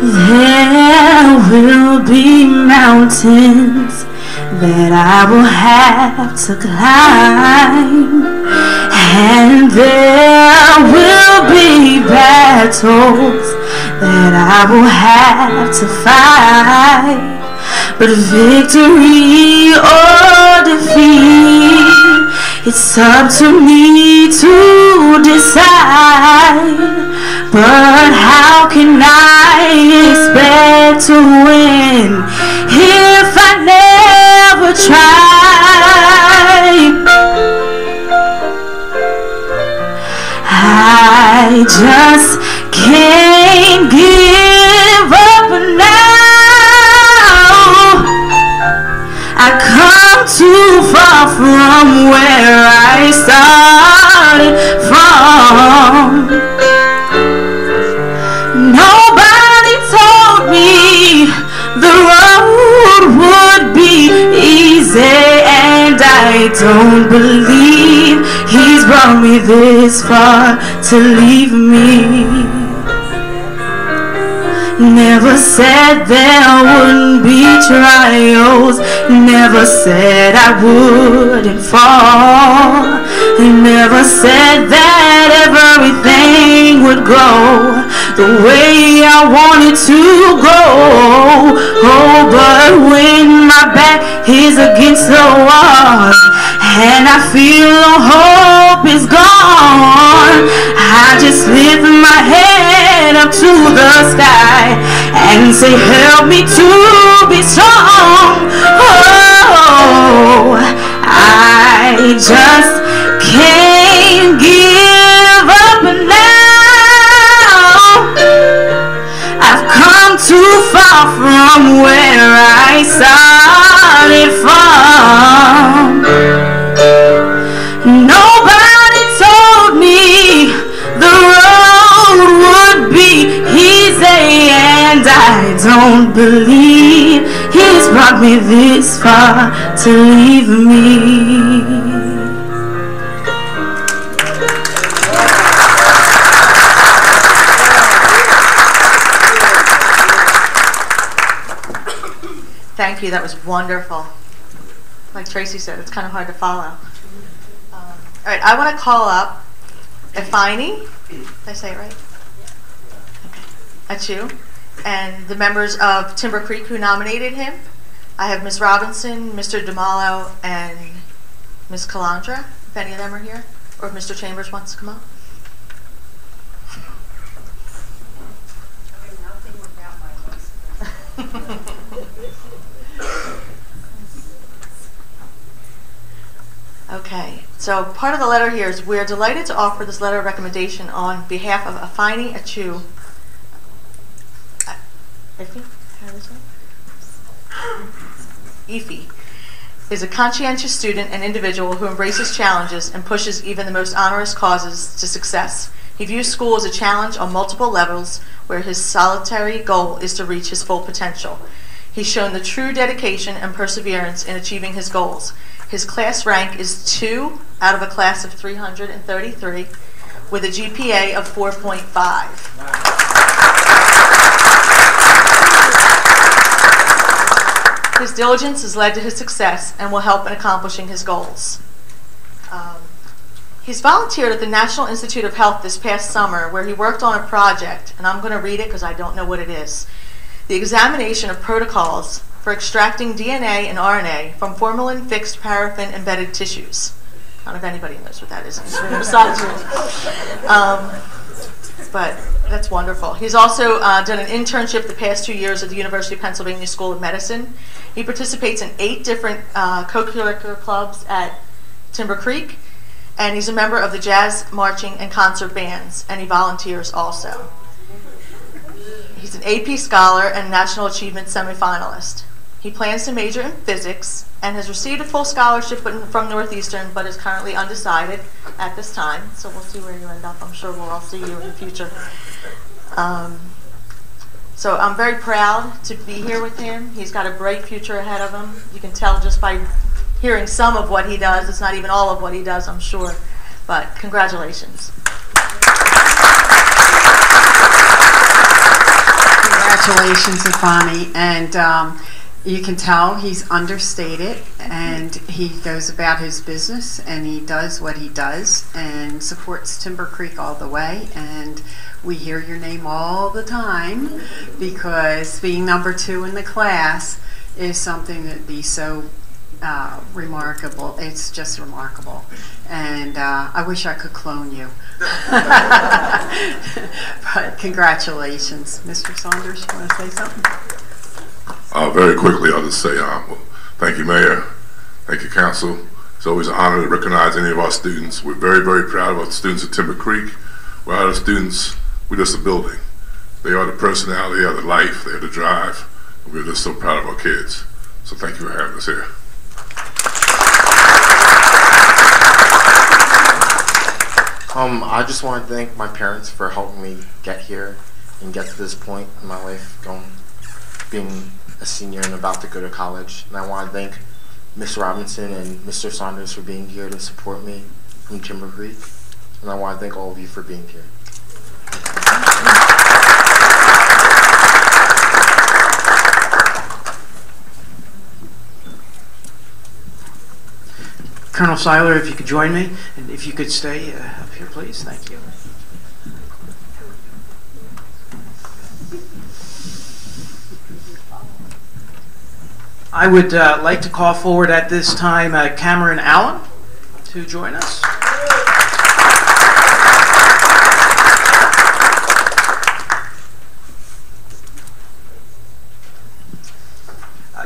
There will be mountains that I will have to climb, and there will be battles that I will have to fight. But victory or defeat, it's up to me to decide. But how can I expect to win if I never try? I just can't give up now. I come too far from where I started from. Nobody told me the road would be easy, and I don't believe he's brought me this far to leave me. Never said there wouldn't be trials, never said I wouldn't fall, never said that everything would go the way I wanted to go. Oh, but when my back is against the wall and I feel all hope is gone, I just lift my head up to the sky and say, help me to be strong. Oh, I just can't give up now. I've come too far from where I started from. Nobody told me the road would be easy, and I don't believe he's brought me this far to leave me. Thank you. That was wonderful. Like Tracy said, it's kind of hard to follow. All right, I want to call up Ifeanyi. Did I say it right? Achu, and the members of Timber Creek who nominated him. I have Ms. Robinson, Mr. DeMalo, and Ms. Calandra, if any of them are here, or if Mr. Chambers wants to come up. Okay, so part of the letter here is we're delighted to offer this letter of recommendation on behalf of Afeni Achu. Ifi is a conscientious student and individual who embraces challenges and pushes even the most onerous causes to success. He views school as a challenge on multiple levels where his solitary goal is to reach his full potential. He's shown the true dedication and perseverance in achieving his goals. His class rank is 2 out of a class of 333 with a GPA of 4.5. His diligence has led to his success and will help in accomplishing his goals. He's volunteered at the National Institute of Health this past summer where he worked on a project, and I'm going to read it because I don't know what it is. The examination of protocols for extracting DNA and RNA from formalin-fixed paraffin-embedded tissues. I don't know if anybody knows what that is. But that's wonderful. He's also done an internship the past 2 years at the University of Pennsylvania School of Medicine. He participates in 8 different co-curricular clubs at Timber Creek, and he's a member of the jazz, marching, and concert bands, and he volunteers also. He's an AP Scholar and National Achievement semifinalist. He plans to major in physics and has received a full scholarship from Northeastern, but is currently undecided at this time. So we'll see where you end up. I'm sure we'll all see you in the future. So I'm very proud to be here with him. He's got a bright future ahead of him. You can tell just by hearing some of what he does. It's not even all of what he does, I'm sure. But congratulations. Congratulations, Afeni. And you can tell he's understated, and he goes about his business, and he does what he does, and supports Timber Creek all the way. And we hear your name all the time because being number 2 in the class is something that'd be so remarkable. It's just remarkable. And I wish I could clone you. But congratulations. Mr. Saunders, you want to say something? Very quickly, I'll just say thank you, Mayor. Thank you, Council. It's always an honor to recognize any of our students. We're very, very proud of our students at Timber Creek. We're not the students, we're just a building. They are the personality, they are the life, they are the drive. And we're just so proud of our kids. So thank you for having us here. I just want to thank my parents for helping me get here and get to this point in my life, being a senior and about to go to college. And I want to thank Ms. Robinson and Mr. Saunders for being here to support me from Timber Creek. And I want to thank all of you for being here. Colonel Seiler, if you could join me, and if you could stay up here, please. Thank you. I would like to call forward at this time Cameron Allen to join us.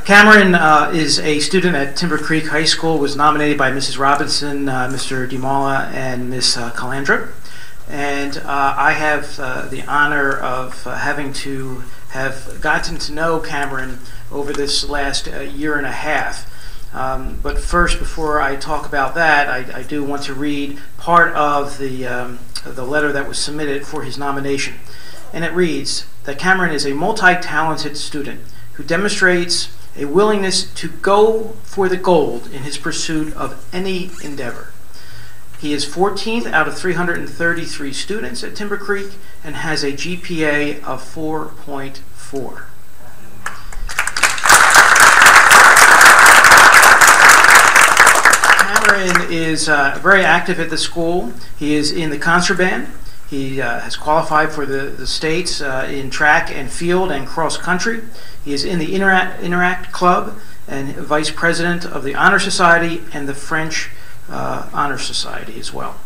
Cameron is a student at Timber Creek High School, was nominated by Mrs. Robinson, Mr. DiMala, and Ms. Calandra. And I have the honor of having to have gotten to know Cameron over this last year and a half. But first, before I talk about that, I do want to read part of the letter that was submitted for his nomination. And it reads that Cameron is a multi-talented student who demonstrates a willingness to go for the gold in his pursuit of any endeavor. He is 14th out of 333 students at Timber Creek and has a GPA of 4.4. Cameron is very active at the school. He is in the concert band. He has qualified for the states in track and field and cross country. He is in the Interact Club and vice president of the Honor Society and the French Honor Society as well.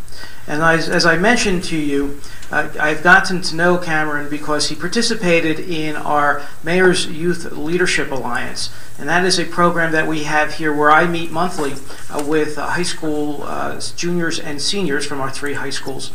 And as I mentioned to you, I've gotten to know Cameron because he participated in our Mayor's Youth Leadership Alliance. And that is a program that we have here where I meet monthly with high school juniors and seniors from our 3 high schools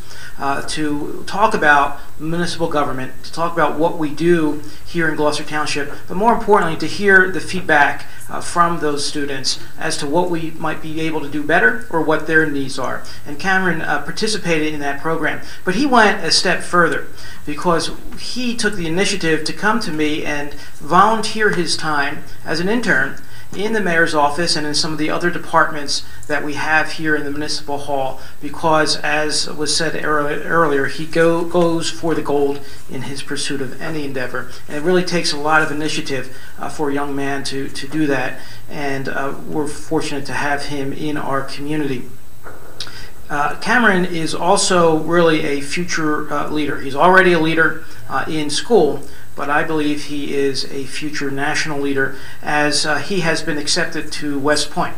to talk about municipal government, to talk about what we do here in Gloucester Township, but more importantly, to hear the feedback from those students as to what we might be able to do better or what their needs are. And Cameron participated in that program. But he went a step further because he took the initiative to come to me and volunteer his time as an intern in the mayor's office and in some of the other departments that we have here in the municipal hall, because as was said earlier, he goes for the gold in his pursuit of any endeavor. And it really takes a lot of initiative for a young man to do that, and we're fortunate to have him in our community. Cameron is also really a future leader. He's already a leader in school, but I believe he is a future national leader as he has been accepted to West Point,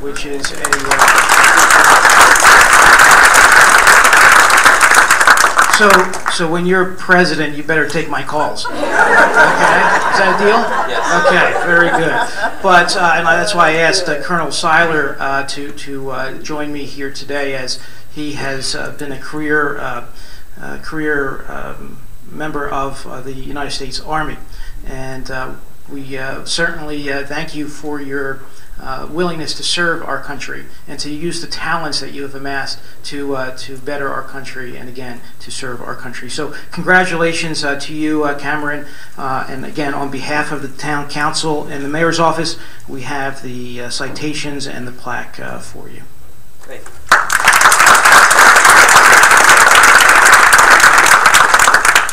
which is a... So when you're president, you better take my calls. Okay? Is that a deal? Yes. Okay, very good. But and that's why I asked Colonel Seiler to join me here today, as he has been a career member of the United States Army. And we certainly thank you for your willingness to serve our country and to use the talents that you have amassed to better our country and again to serve our country. So congratulations to you, Cameron, and again on behalf of the town council and the mayor's office, we have the citations and the plaque for you. Thank you.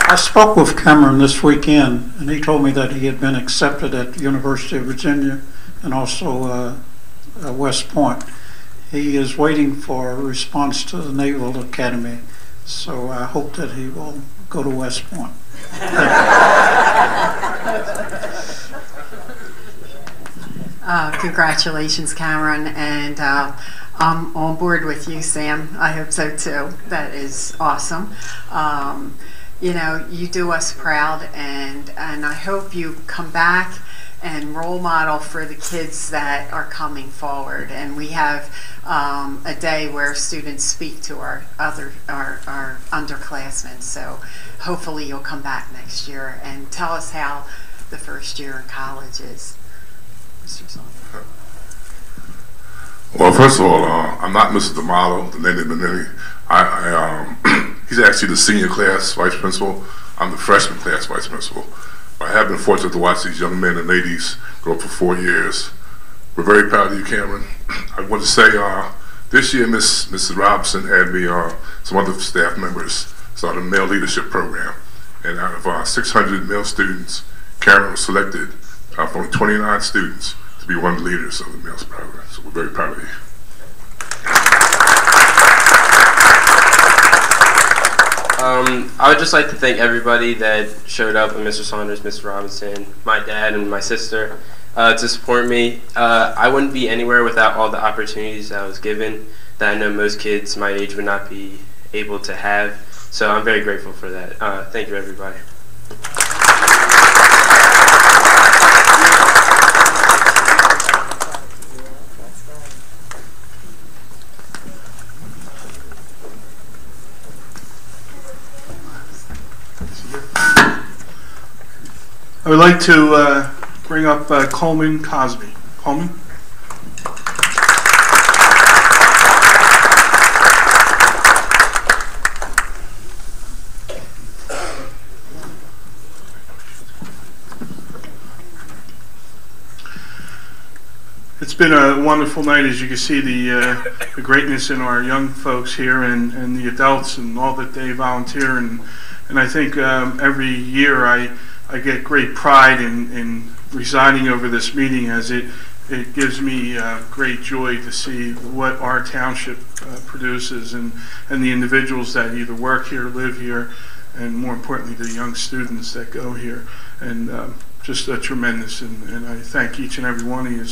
I spoke with Cameron this weekend, and he told me that he had been accepted at the University of Virginia and also West Point. He is waiting for a response to the Naval Academy, so I hope that he will go to West Point. Congratulations, Cameron, and I'm on board with you, Sam. I hope so too. That is awesome. You know, you do us proud, and I hope you come back and role model for the kids that are coming forward. And we have a day where students speak to our underclassmen. So hopefully you'll come back next year and tell us how the first year in college is. Mr. Sullivan. Well, first of all, I'm not Mr. D'Amato, the native Benelli. He's actually the senior class vice principal. I'm the freshman class vice principal. I have been fortunate to watch these young men and ladies grow up for 4 years. We're very proud of you, Cameron. I want to say this year, Mrs. Robinson had me, some other staff members, started a male leadership program. And out of 600 male students, Cameron was selected from only 29 students to be one of the leaders of the male program. So we're very proud of you. I would just like to thank everybody that showed up, and Mr. Saunders, Mr. Robinson, my dad, and my sister to support me. I wouldn't be anywhere without all the opportunities that I was given that I know most kids my age would not be able to have. So I'm very grateful for that. Thank you, everybody. I would like to bring up Coleman Cosby. Coleman? It's been a wonderful night. As you can see, the greatness in our young folks here and the adults and all that they volunteer. And I think every year I get great pride in presiding over this meeting, as it it gives me great joy to see what our township produces and the individuals that either work here, live here, and more importantly, the young students that go here. And just tremendous, and I thank each and every one of you.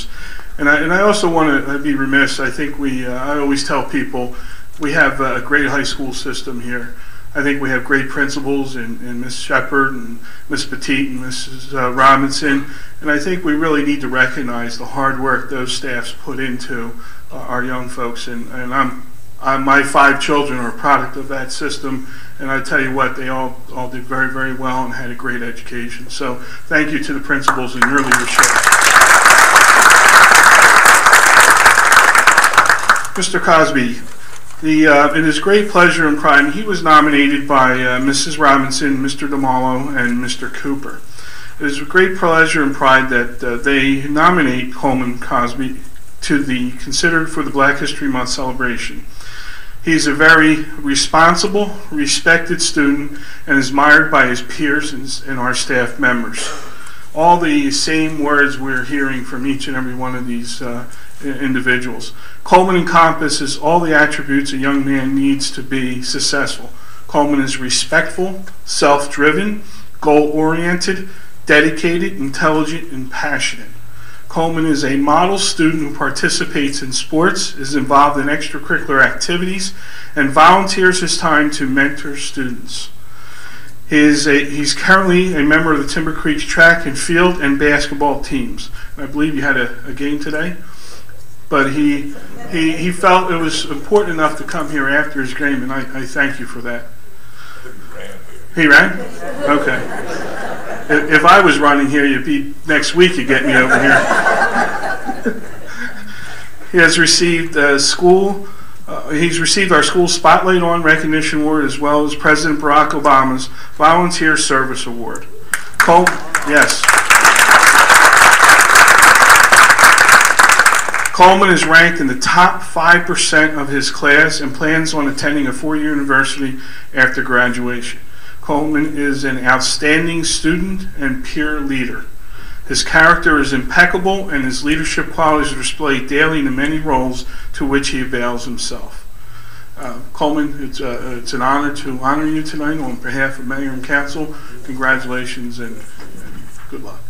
And I also want to be remiss. I think I always tell people we have a great high school system here. I think we have great principals in Ms. Shepard and Ms. Petit and Mrs. Robinson, and I think we really need to recognize the hard work those staffs put into our young folks. And my 5 children are a product of that system, and I tell you what, they all did very, very well and had a great education. So thank you to the principals and your leadership. Mr. Cosby, it is great pleasure and pride. He was nominated by Mrs. Robinson, Mr. DeMallo, and Mr. Cooper. It is a great pleasure and pride that they nominate Coleman Cosby to the considered for the Black History Month celebration. He's a very responsible, respected student and is admired by his peers and our staff members. All the same words we're hearing from each and every one of these individuals. Coleman encompasses all the attributes a young man needs to be successful. Coleman is respectful, self-driven, goal-oriented, dedicated, intelligent, and passionate. Coleman is a model student who participates in sports, is involved in extracurricular activities, and volunteers his time to mentor students. He's currently a member of the Timber Creek track and field and basketball teams. And I believe you had a game today, but he felt it was important enough to come here after his game, and I thank you for that. He ran? Okay. If I was running here, you'd be next week you get me over here. He has received he's received our school Spotlight on Recognition Award as well as President Barack Obama's Volunteer Service Award. Yes. Coleman is ranked in the top 5% of his class and plans on attending a 4-year university after graduation. Coleman is an outstanding student and peer leader. His character is impeccable and his leadership qualities are displayed daily in the many roles to which he avails himself. Coleman, it's an honor to honor you tonight on behalf of Mayor and Council. Congratulations and good luck.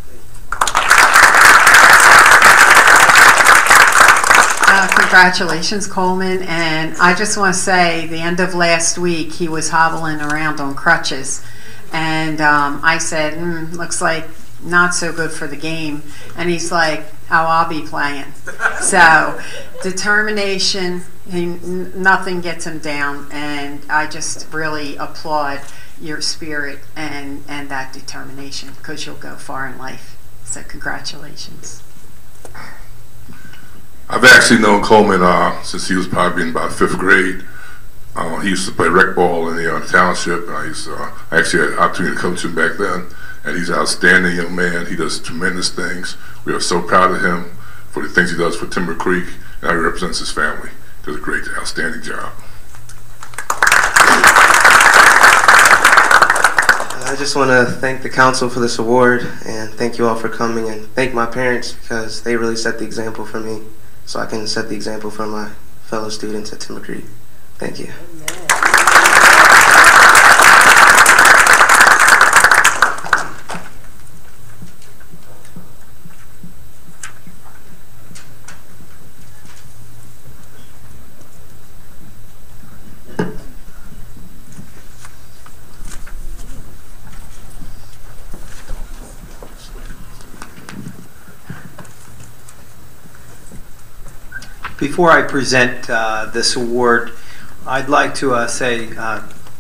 Congratulations, Coleman, and I just want to say the end of last week he was hobbling around on crutches, and I said, looks like not so good for the game, and he's like, oh, I'll be playing. So determination, nothing gets him down, and I just really applaud your spirit and that determination, because you'll go far in life. So congratulations. I've actually known Coleman since he was probably in about 5th grade. He used to play rec ball in the township, and I actually had the opportunity to coach him back then. And he's an outstanding young man. He does tremendous things. We are so proud of him for the things he does for Timber Creek and how he represents his family. He does a great, outstanding job. I just want to thank the council for this award, and thank you all for coming, and thank my parents because they really set the example for me, so I can set the example for my fellow students at Timber Creek. Thank you. Before I present this award, I'd like to say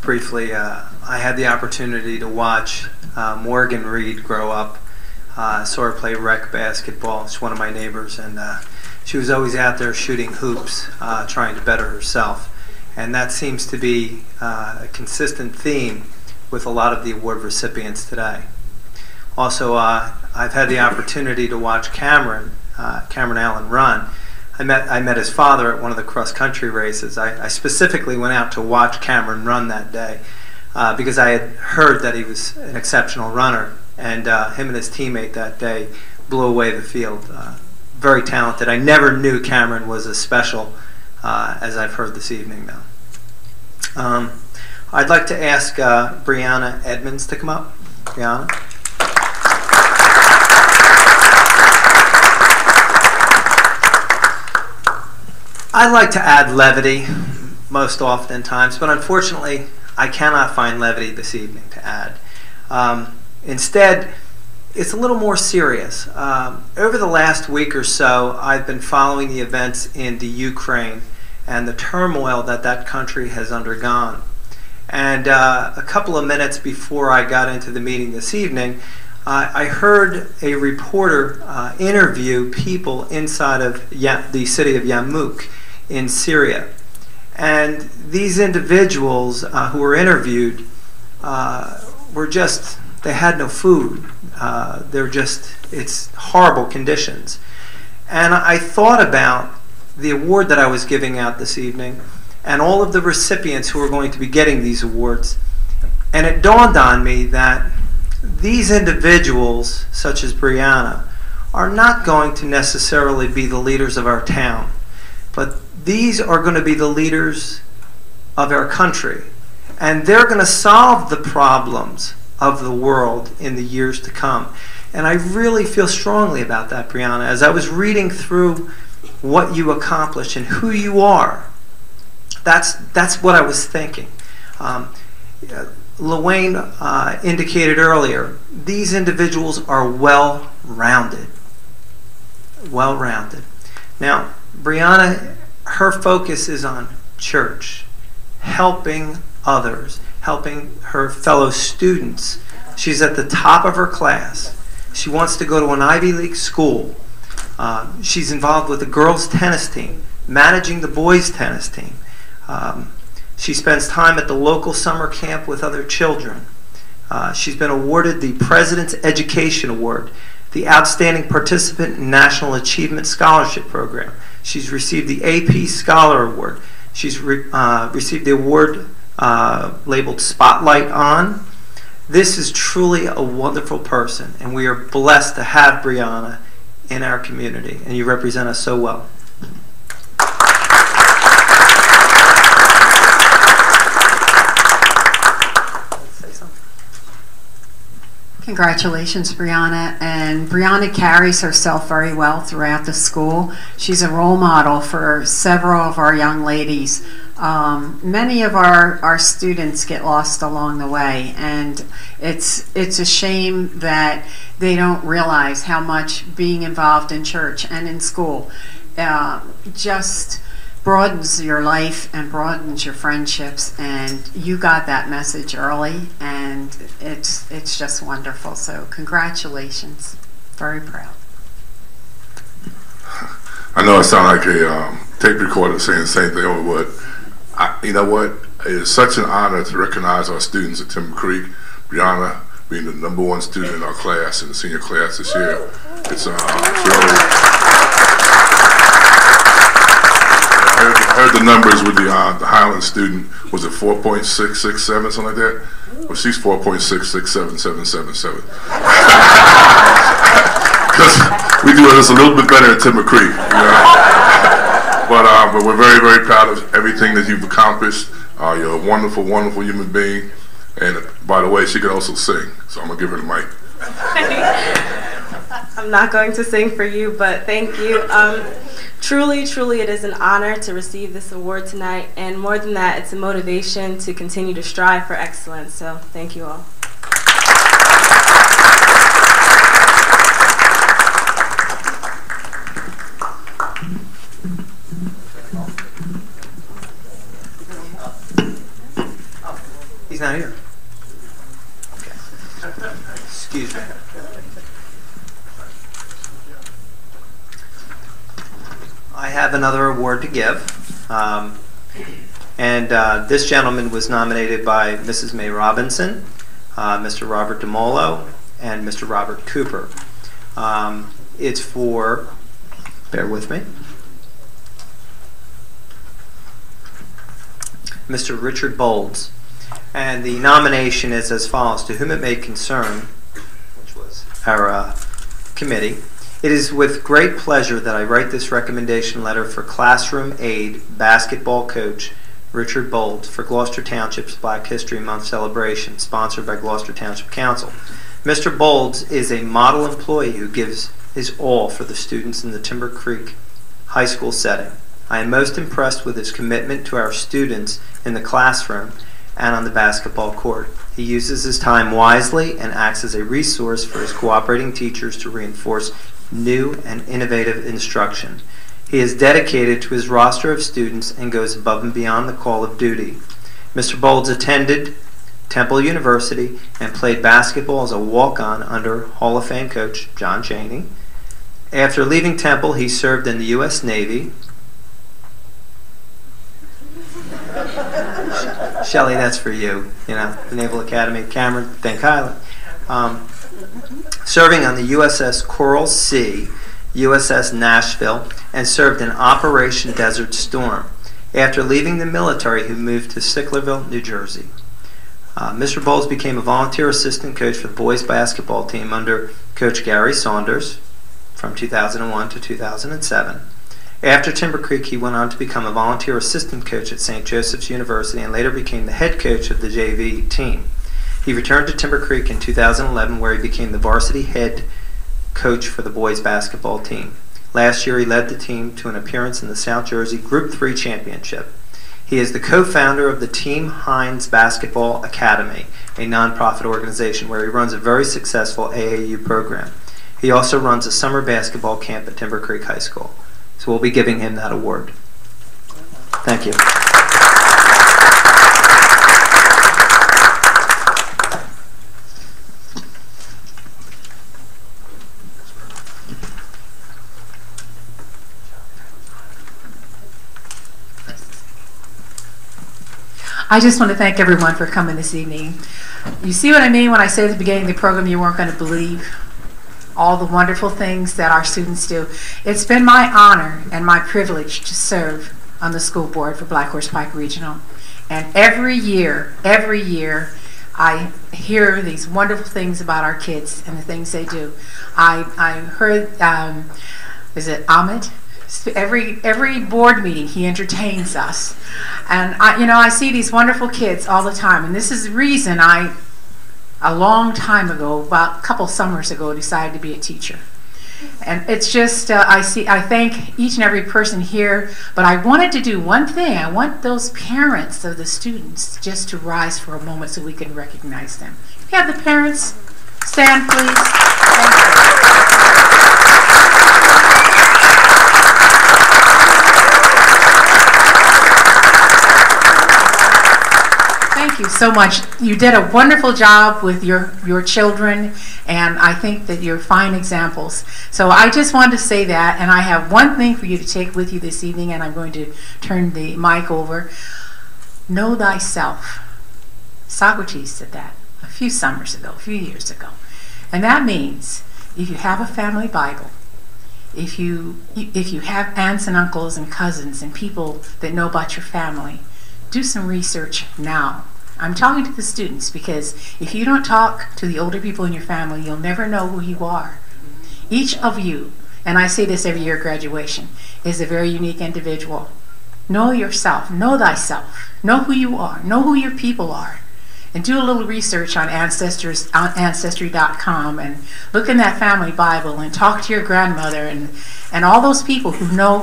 briefly, I had the opportunity to watch Morgan Reed grow up. Saw her play rec basketball. She's one of my neighbors, and she was always out there shooting hoops, trying to better herself. And that seems to be a consistent theme with a lot of the award recipients today. Also, I've had the opportunity to watch Cameron Allen run. I met his father at one of the cross-country races. I specifically went out to watch Cameron run that day because I had heard that he was an exceptional runner, and him and his teammate that day blew away the field. very talented. I never knew Cameron was as special as I've heard this evening, though. I'd like to ask Brianna Edmonds to come up. Brianna. I like to add levity most oftentimes, but unfortunately I cannot find levity this evening to add. Instead, it's a little more serious. Over the last week or so, I've been following the events in the Ukraine and the turmoil that that country has undergone. And a couple of minutes before I got into the meeting this evening, I heard a reporter interview people inside of the city of Yarmouk in Syria. And these individuals who were interviewed were just, they had no food. It's horrible conditions. And I thought about the award that I was giving out this evening and all of the recipients who are going to be getting these awards. And it dawned on me that these individuals, such as Brianna, are not going to necessarily be the leaders of our town, but these are going to be the leaders of our country. And they're going to solve the problems of the world in the years to come. And I really feel strongly about that, Brianna. As I was reading through what you accomplished and who you are, that's what I was thinking. Luane indicated earlier, these individuals are well-rounded. Well-rounded. Now, Brianna, her focus is on church, helping others, helping her fellow students. She's at the top of her class. She wants to go to an Ivy League school. She's involved with the girls' tennis team, managing the boys' tennis team. She spends time at the local summer camp with other children. She's been awarded the President's Education Award, the Outstanding Participant in National Achievement Scholarship Program. She's received the AP Scholar Award. She's received the award labeled Spotlight On. This is truly a wonderful person, and we are blessed to have Brianna in our community, and you represent us so well. Congratulations, Brianna. And Brianna carries herself very well throughout the school. She's a role model for several of our young ladies. Many of our students get lost along the way, and it's a shame that they don't realize how much being involved in church and in school just broadens your life and broadens your friendships, and you got that message early, and it's just wonderful. So congratulations. Very proud. I know I sound like a tape recorder saying the same thing, but you know what? It is such an honor to recognize our students at Timber Creek. Brianna being the #1 student in our class, in the senior class this year. It's really... I heard the numbers with the Highland student. Was it 4.667, something like that? Well, she's 4.6677777. Because we do this a little bit better at Timber Creek, you know? But we're very, very proud of everything that you've accomplished. You're a wonderful, wonderful human being. And by the way, she can also sing, so I'm gonna give her the mic. I'm not going to sing for you, but thank you. Truly, truly, it is an honor to receive this award tonight, and more than that, it's a motivation to continue to strive for excellence, so thank you all. He's not here. Okay. Excuse me. I have another award to give, and this gentleman was nominated by Mrs. May Robinson, Mr. Robert DeMolo, and Mr. Robert Cooper. It's for, bear with me, Mr. Richard Bolds, and the nomination is as follows: to whom it may concern, which was our committee, It is with great pleasure that I write this recommendation letter for classroom aide basketball coach Richard Bold for Gloucester Township's Black History Month celebration, sponsored by Gloucester Township Council. Mr. Bold is a model employee who gives his all for the students in the Timber Creek High School setting. I am most impressed with his commitment to our students in the classroom and on the basketball court. He uses his time wisely and acts as a resource for his cooperating teachers to reinforce new and innovative instruction. He is dedicated to his roster of students and goes above and beyond the call of duty. Mr. Bolds attended Temple University and played basketball as a walk-on under Hall of Fame coach John Chaney. After leaving Temple, he served in the U.S. Navy. Shelley, that's for you. You know, the Naval Academy, Cameron, thank highly. Serving on the USS Coral Sea, USS Nashville, and served in Operation Desert Storm. After leaving the military, he moved to Sicklerville, New Jersey. Mr. Bowles became a volunteer assistant coach for the boys basketball team under Coach Gary Saunders from 2001 to 2007. After Timber Creek, he went on to become a volunteer assistant coach at St. Joseph's University and later became the head coach of the JV team. He returned to Timber Creek in 2011, where he became the varsity head coach for the boys basketball team. Last year, he led the team to an appearance in the South Jersey Group 3 Championship. He is the co-founder of the Team Hines Basketball Academy, a nonprofit organization where he runs a very successful AAU program. He also runs a summer basketball camp at Timber Creek High School. So we'll be giving him that award. Thank you. I just want to thank everyone for coming this evening. You see what I mean when I say at the beginning of the program you weren't going to believe all the wonderful things that our students do. It's been my honor and my privilege to serve on the school board for Black Horse Pike Regional. And every year, I hear these wonderful things about our kids and the things they do. I heard, is it Ahmed? Every board meeting he entertains us. And I see these wonderful kids all the time. And this is the reason a long time ago, about a couple summers ago, decided to be a teacher. And it's just, I thank each and every person here, but I wanted to do one thing. I want those parents of the students just to rise for a moment so we can recognize them. If you have the parents, stand please. Thank you. Thank you so much. You did a wonderful job with your children, and I think that you're fine examples. So I just wanted to say that, and I have one thing for you to take with you this evening, and I'm going to turn the mic over. Know thyself. Socrates said that a few years ago. And that means if you have a family Bible, if you have aunts and uncles and cousins and people that know about your family, do some research now. I'm talking to the students because if you don't talk to the older people in your family, you'll never know who you are. Each of you, and I say this every year at graduation, is a very unique individual. Know yourself, know thyself, know who you are, know who your people are, and do a little research on Ancestry.com and look in that family Bible and talk to your grandmother and all those people who know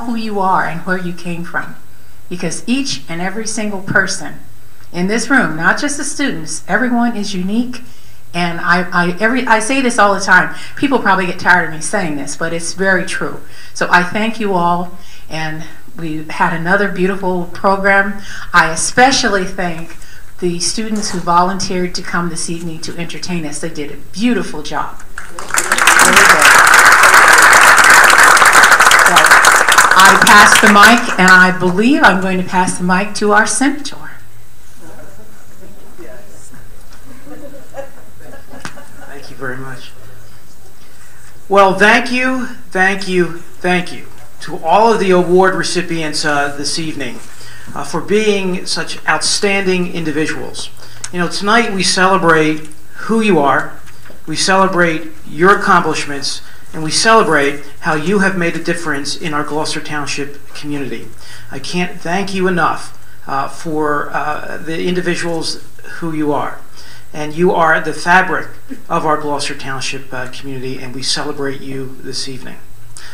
who you are and where you came from. Because each and every single person in this room, not just the students, everyone is unique. And I say this all the time. People probably get tired of me saying this, but it's very true. So I thank you all, and we had another beautiful program. I especially thank the students who volunteered to come this evening to entertain us. They did a beautiful job. Really good. I pass the mic, and I believe I'm going to pass the mic to our senator. Thank you very much. Well, thank you to all of the award recipients this evening for being such outstanding individuals. You know, tonight we celebrate who you are, we celebrate your accomplishments, and we celebrate how you have made a difference in our Gloucester Township community. I can't thank you enough for the individuals who you are. And you are the fabric of our Gloucester Township community, and we celebrate you this evening.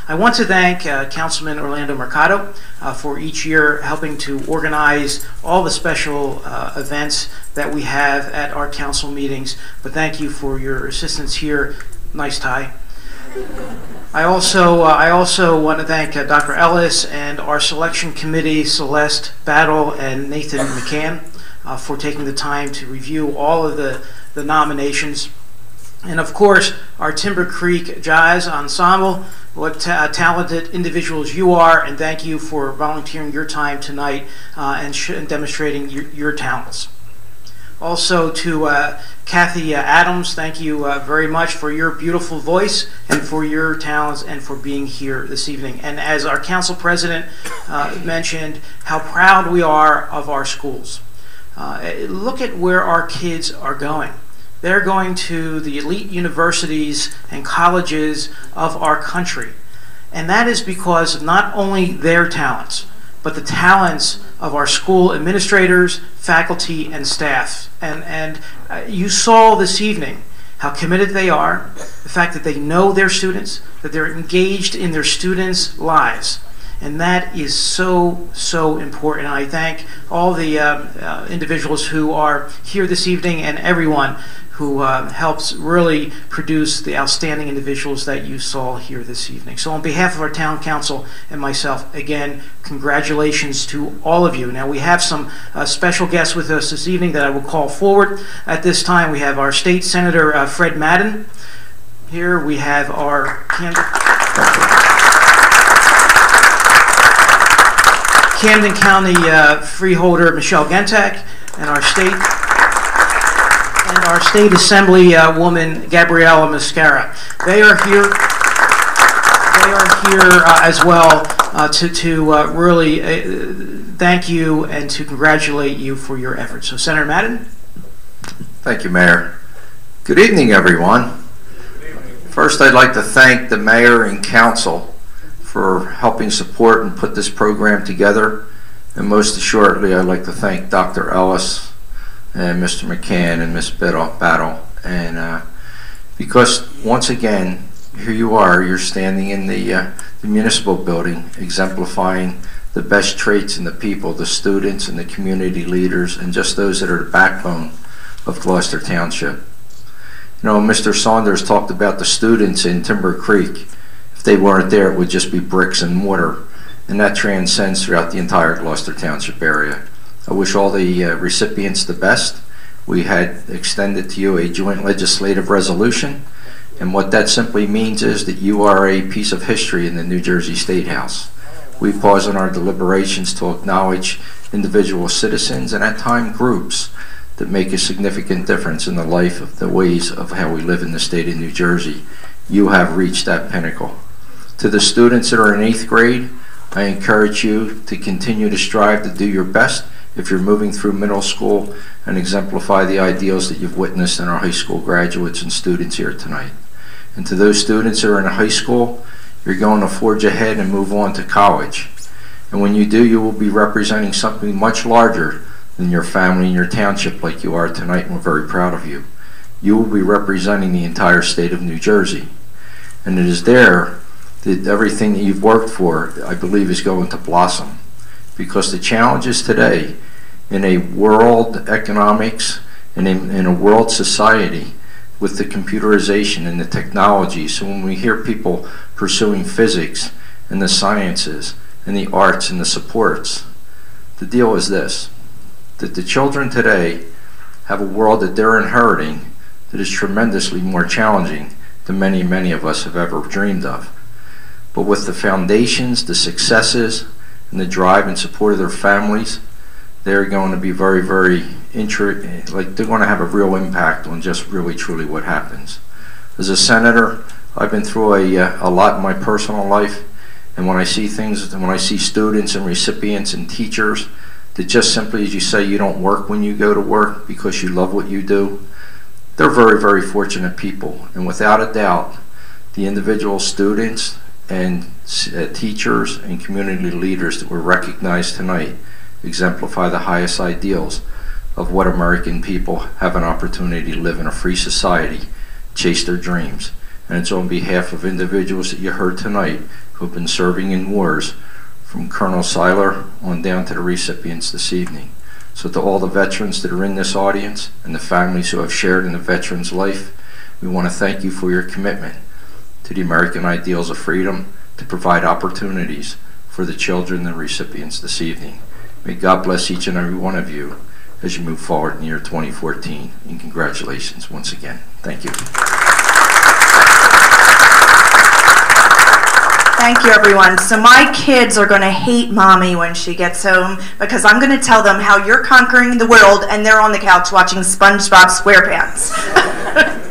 I want to thank Councilman Orlando Mercado for each year helping to organize all the special events that we have at our council meetings, but thank you for your assistance here. Nice tie. I also want to thank Dr. Ellis and our selection committee, Celeste Battle and Nathan McCann, for taking the time to review all of the nominations. And of course, our Timber Creek Jazz Ensemble, what talented individuals you are, and thank you for volunteering your time tonight and demonstrating your talents. Also to Kathy Adams, thank you very much for your beautiful voice and for your talents and for being here this evening. And as our council president mentioned, how proud we are of our schools. Look at where our kids are going. They're going to the elite universities and colleges of our country. And that is because of not only their talents, but the talents of our school administrators, faculty, and staff. And you saw this evening how committed they are, the fact that they know their students, that they're engaged in their students' lives. And that is so, so important. And I thank all the individuals who are here this evening and everyone who helps really produce the outstanding individuals that you saw here this evening. So on behalf of our town council and myself, again, congratulations to all of you. Now we have some special guests with us this evening that I will call forward. At this time we have our State Senator Fred Madden. Here we have our Camden County freeholder Michelle Gentek, and our state assembly woman Gabriella Mascara. They are here. They are here as well to really thank you and to congratulate you for your efforts. So, Senator Madden. Thank you, Mayor. Good evening, everyone. First, I'd like to thank the mayor and council for helping support and put this program together. And most assuredly, I'd like to thank Dr. Ellis and Mr. McCann and Ms. Battle. And because once again, here you are, you're standing in the municipal building, exemplifying the best traits in the people, the students and the community leaders, and just those that are the backbone of Gloucester Township. You know, Mr. Saunders talked about the students in Timber Creek. If they weren't there, it would just be bricks and mortar, and that transcends throughout the entire Gloucester Township area. I wish all the recipients the best. We had extended to you a joint legislative resolution, and what that simply means is that you are a piece of history in the New Jersey State House. We pause in our deliberations to acknowledge individual citizens and at times groups that make a significant difference in the life of the ways of how we live in the state of New Jersey. You have reached that pinnacle. To the students that are in 8th grade, I encourage you to continue to strive to do your best if you're moving through middle school and exemplify the ideals that you've witnessed in our high school graduates and students here tonight. And to those students that are in high school, you're going to forge ahead and move on to college. And when you do, you will be representing something much larger than your family and your township like you are tonight, and we're very proud of you. You will be representing the entire state of New Jersey. And it is there that everything that you've worked for, I believe, is going to blossom. Because the challenges today in a world economics and in a world society with the computerization and the technology, so when we hear people pursuing physics and the sciences and the arts and the supports, the deal is this, that the children today have a world that they're inheriting that is tremendously more challenging than many, many of us have ever dreamed of. But with the foundations, the successes, and the drive and support of their families, they're going to be very, very they're going to have a real impact on just really, truly what happens. As a senator, I've been through a lot in my personal life, and when I see things, when I see students and recipients and teachers that just simply, as you say, you don't work when you go to work because you love what you do, they're very, very fortunate people. And without a doubt, the individual students and teachers and community leaders that were recognized tonight exemplify the highest ideals of what American people have an opportunity to live in a free society, chase their dreams. And it's on behalf of individuals that you heard tonight who have been serving in wars, from Colonel Seiler on down to the recipients this evening. So to all the veterans that are in this audience and the families who have shared in the veteran's life, we want to thank you for your commitment to the American ideals of freedom, to provide opportunities for the children and recipients this evening. May God bless each and every one of you as you move forward in the year 2014. And congratulations once again. Thank you. Thank you, everyone. So my kids are going to hate Mommy when she gets home because I'm going to tell them how you're conquering the world and they're on the couch watching SpongeBob SquarePants.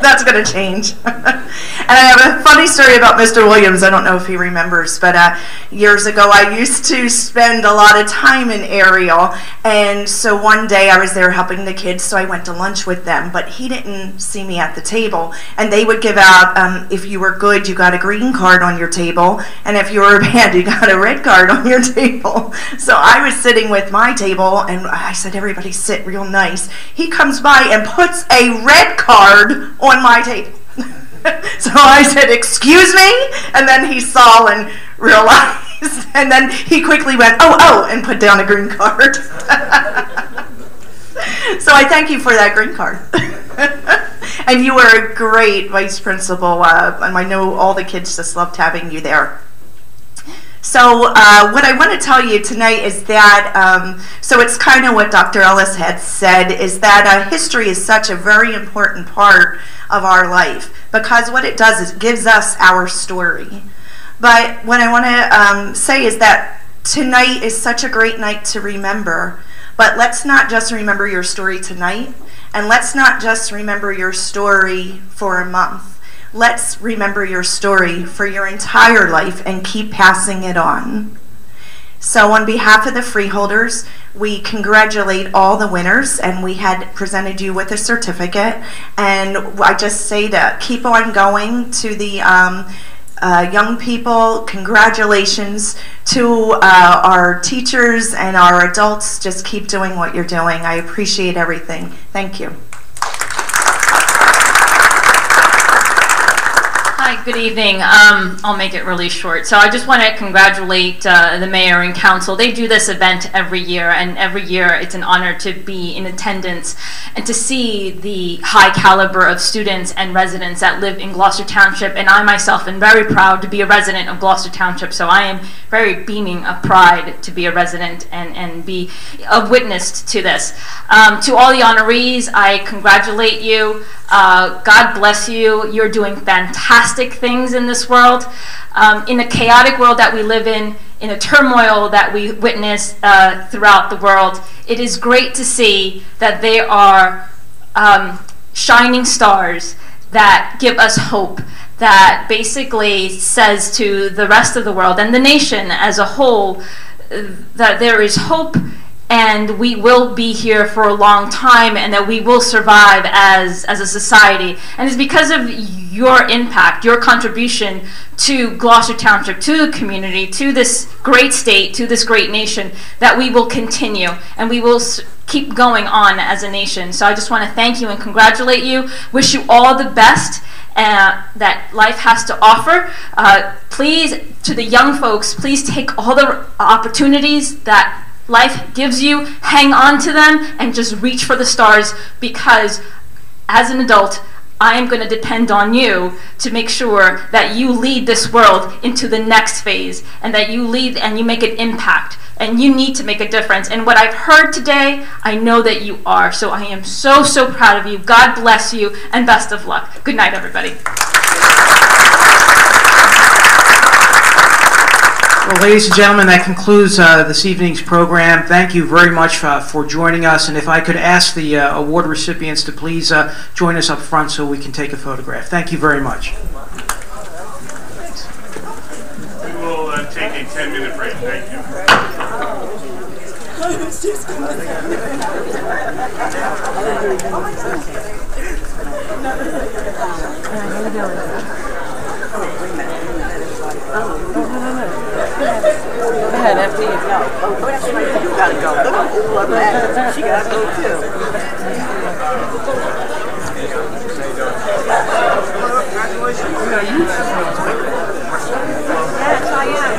That's going to change. And I have a funny story about Mr. Williams. I don't know if he remembers, but years ago I used to spend a lot of time in Ariel, and so one day I was there helping the kids, so I went to lunch with them, but he didn't see me at the table, and they would give out, if you were good, you got a green card on your table, and if you were bad, you got a red card on your table. So I was sitting with my table, and I said, everybody sit real nice. He comes by and puts a red card on my table. So I said, excuse me? And then he saw and realized, and then he quickly went, oh, and put down a green card. So I thank you for that green card. And you were a great vice principal, and I know all the kids just loved having you there. So what I want to tell you tonight is that, so it's kind of what Dr. Ellis had said, is that history is such a very important part of our life, because what it does is it gives us our story. But what I want to say is that tonight is such a great night to remember, but let's not just remember your story tonight, and let's not just remember your story for a month. Let's remember your story for your entire life and keep passing it on. So on behalf of the freeholders, we congratulate all the winners, and we had presented you with a certificate. And I just say to keep on going. To the young people, congratulations. To our teachers and our adults, just keep doing what you're doing. I appreciate everything. Thank you. Hi, good evening. I'll make it really short. So I just want to congratulate the mayor and council. They do this event every year, and every year it's an honor to be in attendance and to see the high caliber of students and residents that live in Gloucester Township. And I myself am very proud to be a resident of Gloucester Township, so I am very beaming of pride to be a resident and be a witness to this. To all the honorees, I congratulate you. God bless you. You're doing fantastic things in this world. In a chaotic world that we live in a turmoil that we witness throughout the world, it is great to see that there are shining stars that give us hope, that basically says to the rest of the world and the nation as a whole that there is hope, and we will be here for a long time, and that we will survive as a society. And it's because of your impact, your contribution to Gloucester Township, to the community, to this great state, to this great nation, that we will continue, and we will keep going on as a nation. So I just want to thank you and congratulate you. Wish you all the best that life has to offer. Please, to the young folks, please take all the opportunities that life gives you, hang on to them, and just reach for the stars, because as an adult, I am going to depend on you to make sure that you lead this world into the next phase, and that you lead and you make an impact, and you need to make a difference. And what I've heard today, I know that you are. So I am so, so proud of you. God bless you, and best of luck. Good night, everybody. Well, ladies and gentlemen, that concludes this evening's program. Thank you very much for joining us. And if I could ask the award recipients to please join us up front so we can take a photograph. Thank you very much. We will take a 10-minute break. Thank you. How you doing? She got to go too. Yes, I am.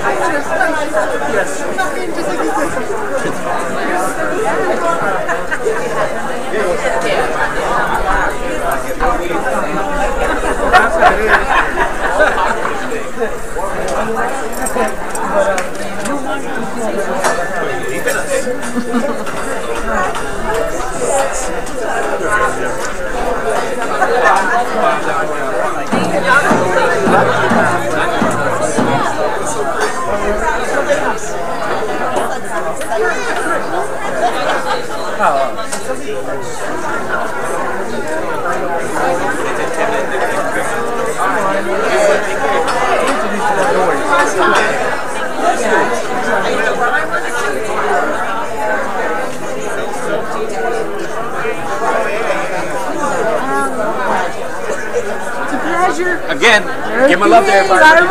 Again, give my love to everybody.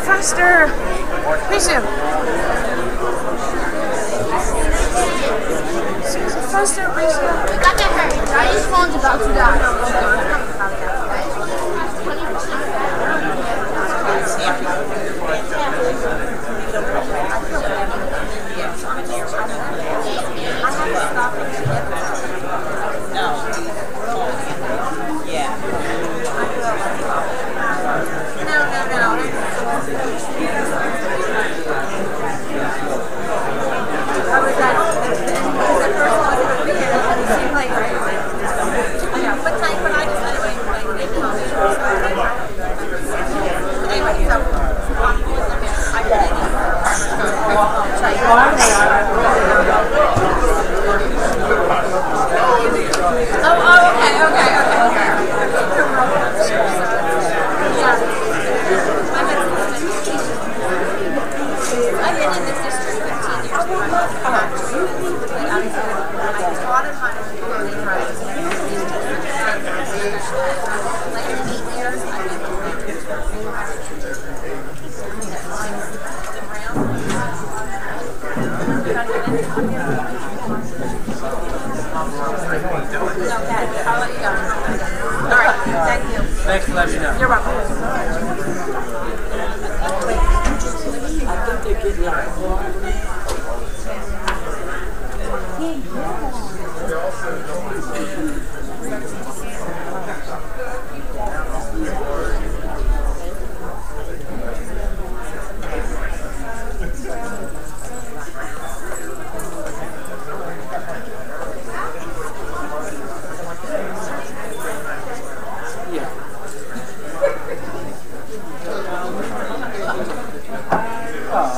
Faster! Listen! Faster, Lisa! We got to hurry. Daddy's phone's about to die. Thanks for letting me know. You're welcome.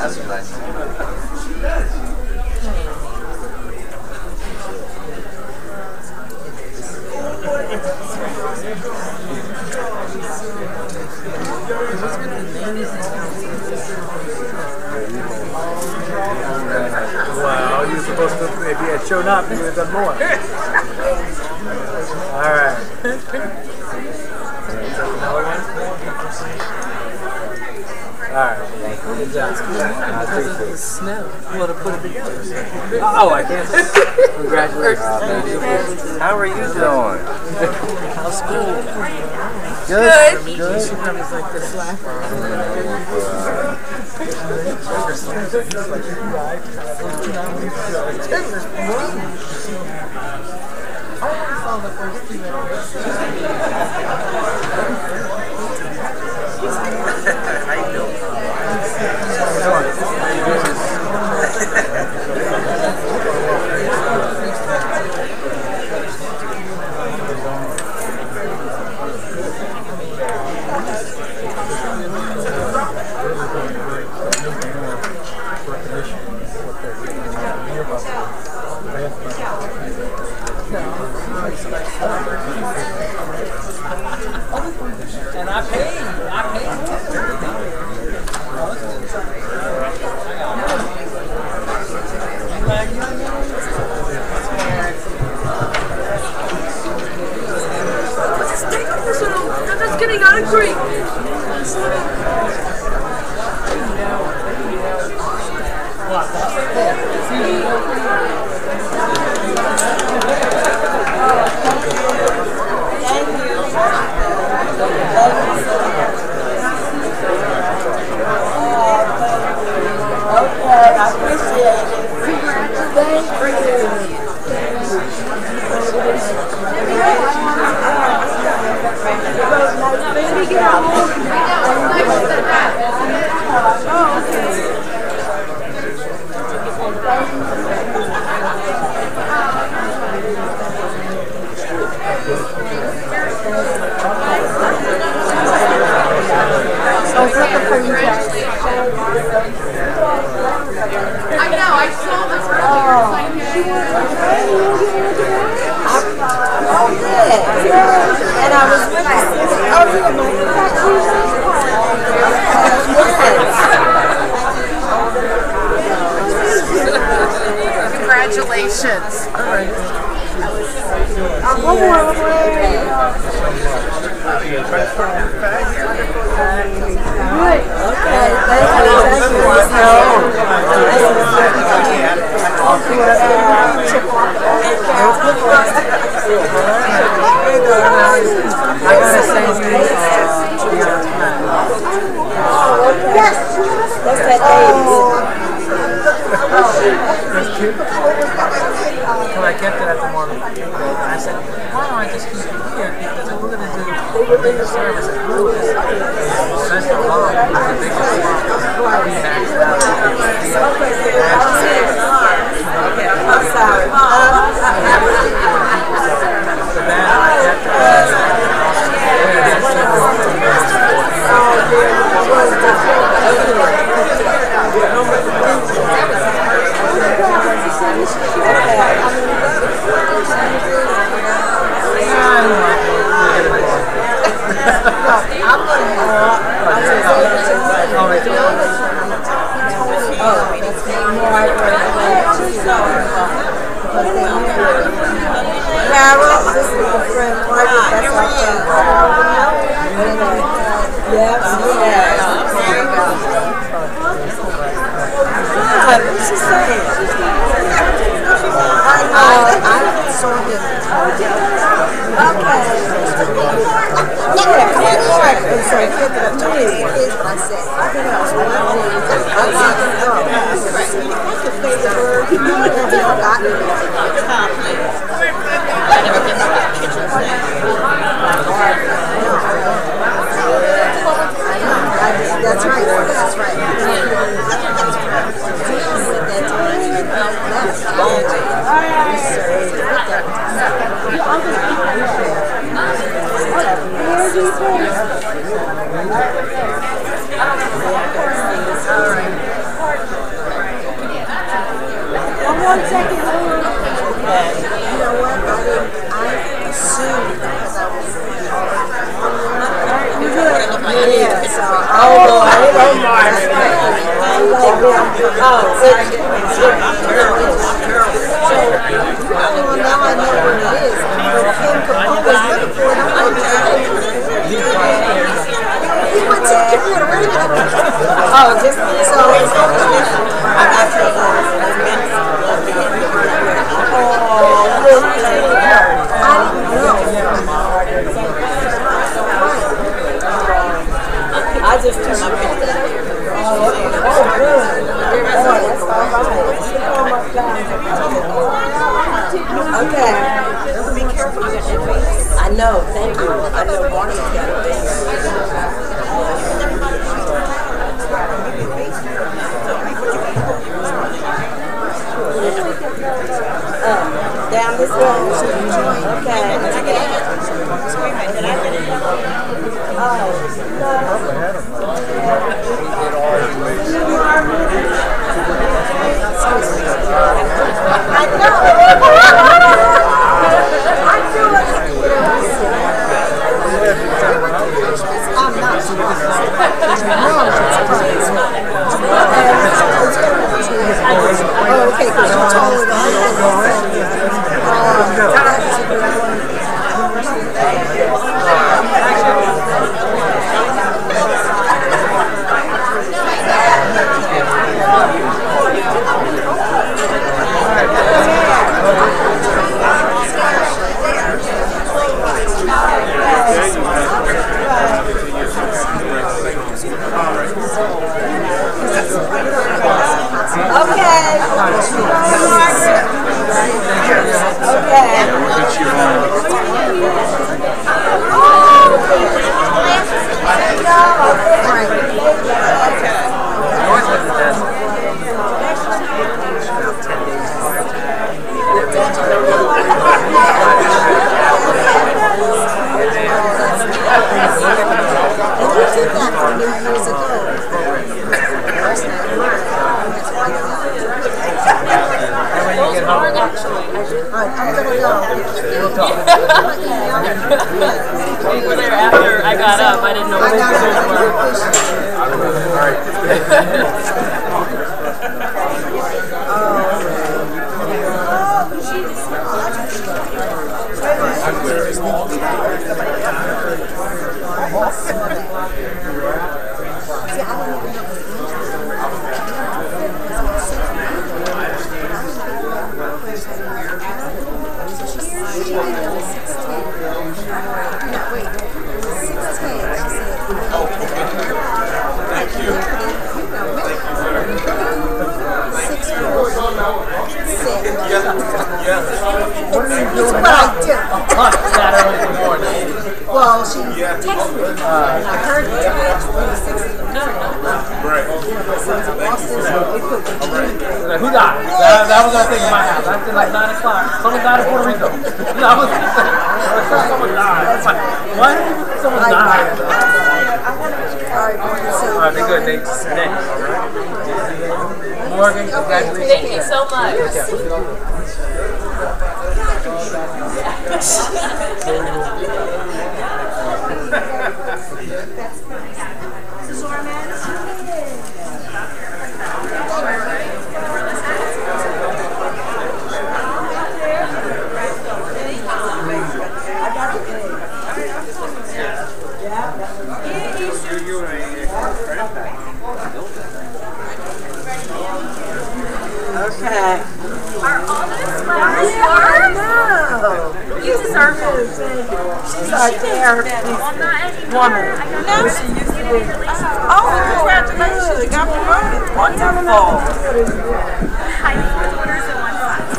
That's nice. Wow, you're supposed to, if you had shown up, you would have done more. All right. All right. Good job. Because of the snow. You want to put it together. Oh, I can't. Congratulations. How are you doing? How's school? Good. Good. She was like the slapper. How you doing? And I paid. That's getting angry. Okay, I appreciate it. Thank I know, I saw this and I was with Congratulations. All right. When I kept it at the morning, I said, why don't I just keep it here? Because we're going to do service at Louis. Central Hall, the biggest one. We maxed out. I'm sorry. The band I kept Carol, this is my friend Margaret. That's our friend. Yes, God, what's she saying? I saw him. Okay. Yeah, come on in. And so pick it up. Here's what I said. I'm not going to go. I can say the word. That's right. That's right. One second. You know what? I assumed because I was. You good? Yeah. So, well, now I know what it is. But Kim Capone was looking for it. He went to the computer. Where did it? Oh, just so. I got to. I just took my picture. Oh, good. Okay. Be careful. I know. Thank you. I know Barney's got a face. Down this road. Okay. I know. I'm not surprised. Oh, okay, because you're taller than After I got up, I didn't know what Well, she texted me, and I heard it. Who died? That was our thing in my house. After like 9 o'clock, someone died in Puerto Rico. That was someone died. I was like, what? Someone died. All right, be good. Thanks. Next. Morgan, congratulations. Thank you so much. Okay. Are all those flowers yours? No. You deserve it. She's right there. Well, not anymore. Woman. No, she used to be. Oh, congratulations. You got promoted. Wonderful. High school daughters and one class.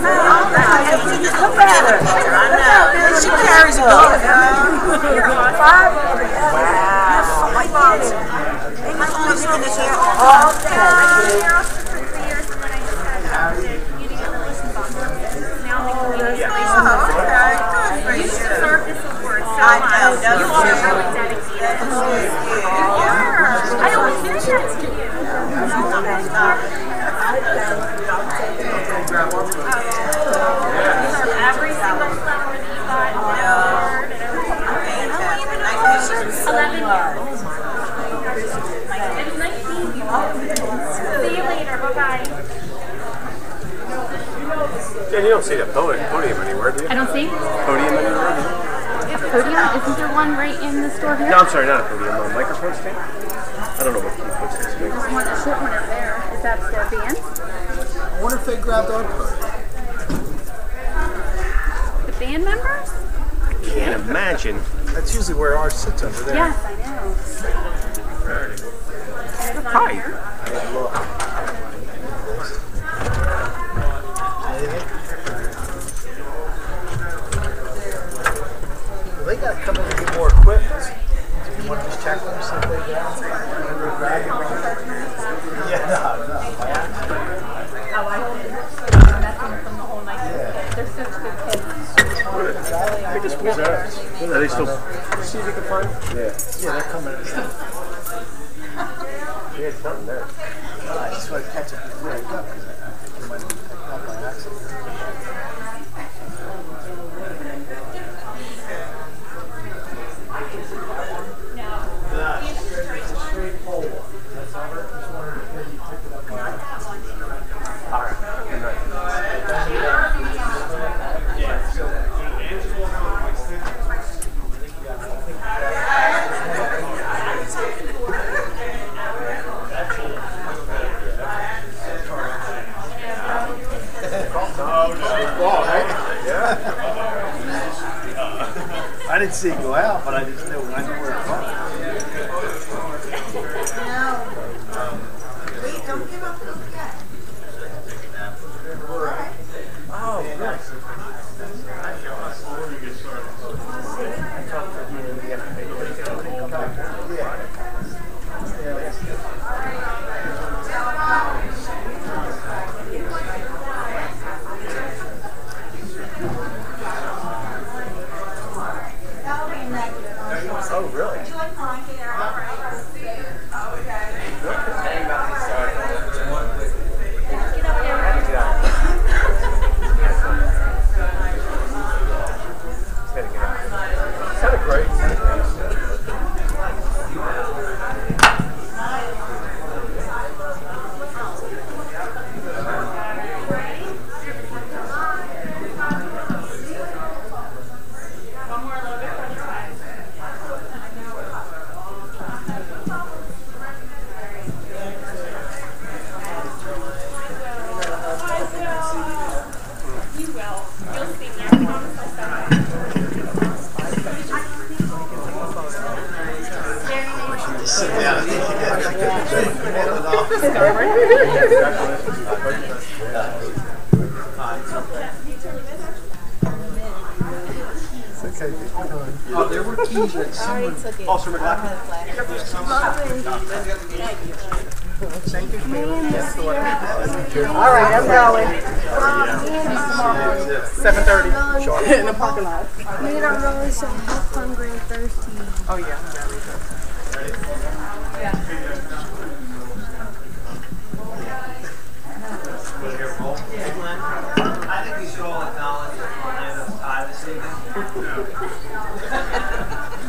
Look at her. I know. She carries a book. You're 5 of them. Wow. And you've only been in here all day. You deserve this award so much. You are really dedicated. You are. I always hear that to you. Every single flower that you got in the award and everything. 11 years. It was nice seeing you. See you later. Bye-bye. Jen, you don't see the podium anywhere, do you? I don't see. Podium anywhere? A podium? Isn't there one right in the store here? No, I'm sorry, not a podium. A microphone stand? I don't know what Keith puts this There's one, a short one over there. Is that their band? I wonder if they grabbed our podium. The band members? I can't imagine. That's usually where ours sits over there. Yes, I know. Hi. Well, they got to come in and get more equipment. You want to just check them, see if they got it? Yeah, no. They're such good kids. They just pulled out. Are they still? See if you can find? Yeah. Yeah, they're coming. Yeah, it's nothing there. I just want to catch it before I go. You might have picked up by accident. I didn't see it go out, but I just knew I knew where it was. Wait, don't give up yet. Oh, nice. Oh, really? Would you like mine? Yeah, all right. Oh, there were keys that someone... Officer McLaughlin. Thank you. All right, I'm going. 7:30. Sure. In the parking lot. We don't really say health, hungry, and thirsty. Oh, yeah. I think we should all acknowledge that Orlando's tie this evening.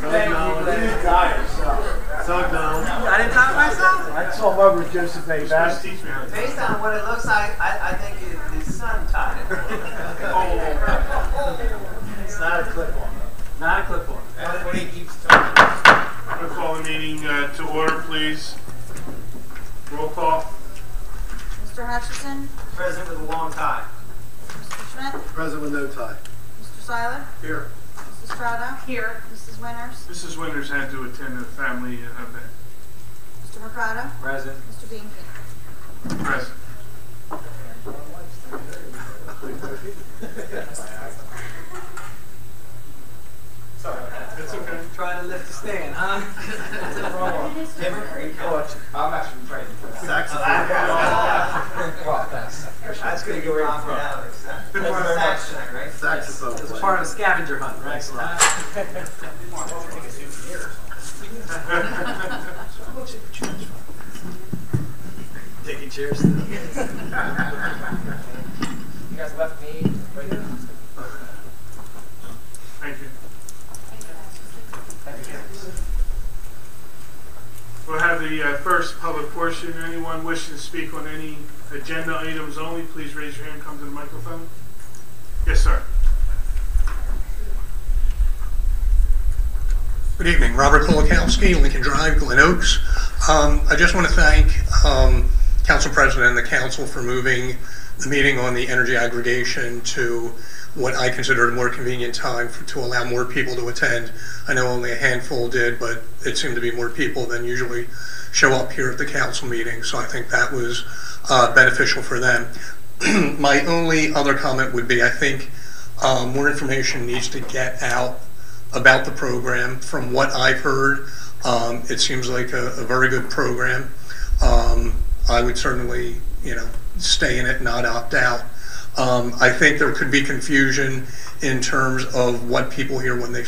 I didn't tie myself. I saw him over Joseph A. Bass. Based on what it looks like, I think his son tied it. It's not a clip-on. Not a clip-on. That's what he keeps telling me. I'll call the meeting to order, please. Roll call. Mr. Hutchison? President with a long tie. Mr. Schmidt? President with no tie. Mr. Seiler? Here. Mrs. Strada? Here. Mrs. Winters? Mrs. Winters had to attend a family event. Mr. Mercado? Present. Mr. Beankin? Present. Sorry. It's okay. Trying to lift the stand, huh? I'm actually trying to Saxophone. That's going to go right for Alex. Saxophone, right? Saxophone. It's part of a scavenger hunt, right? Taking cheers. You guys left me right here. Thank you. We'll have the first public portion. Anyone wishing to speak on any agenda items only, please raise your hand, come to the microphone. Yes, sir. Good evening, Robert Kolakowski, Lincoln Drive, Glen Oaks. I just want to thank Council President and the Council for moving the meeting on the energy aggregation to what I consider a more convenient time to allow more people to attend. I know only a handful did, but it seemed to be more people than usually show up here at the council meeting, so I think that was beneficial for them. My only other comment would be I think more information needs to get out about the program. From what I've heard, it seems like a very good program. I would certainly, stay in it, not opt out. I think there could be confusion in terms of what people hear when they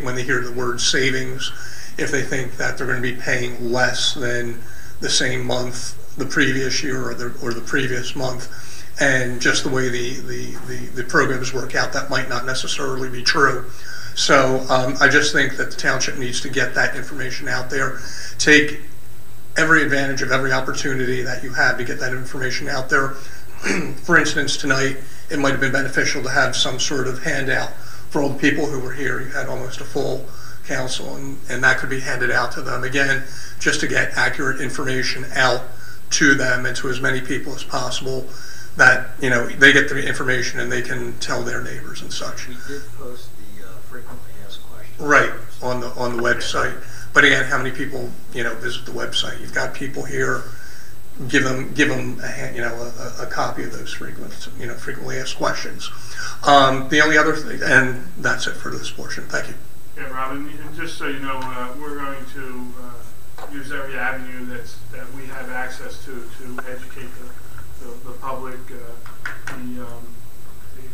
when they hear the word savings. If they think that they're going to be paying less than the same month the previous year or the previous month, and just the way the programs work out, that might not necessarily be true. So I just think that the township needs to get that information out there. Take every advantage of every opportunity that you have to get that information out there. For instance, tonight, it might have been beneficial to have some sort of handout for all the people who were here. You had almost a full council, and that could be handed out to them. Again, just to get accurate information out to them and to as many people as possible, that, you know, they get the information and they can tell their neighbors and such. We did post the frequently asked questions. Right, on the website. But again, how many people, you know, visit the website? You've got people here. Give them a copy of those frequently asked questions. The only other thing, and that's it for this portion. Thank you. Yeah, Robin, and just so you know, we're going to use every avenue that we have access to educate the public. The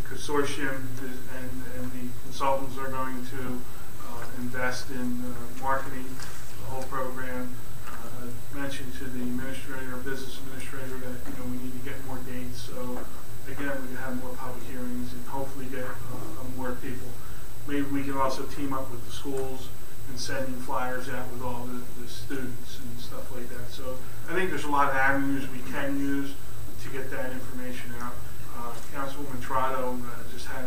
consortium and the consultants are going to invest in marketing the whole program. Mentioned to the administrator, business administrator, that, you know, we need to get more dates. So again, we can have more public hearings and hopefully get more people. Maybe we can also team up with the schools and sending flyers out with all the students and stuff like that. So I think there's a lot of avenues we can use to get that information out. Councilwoman Trotto just had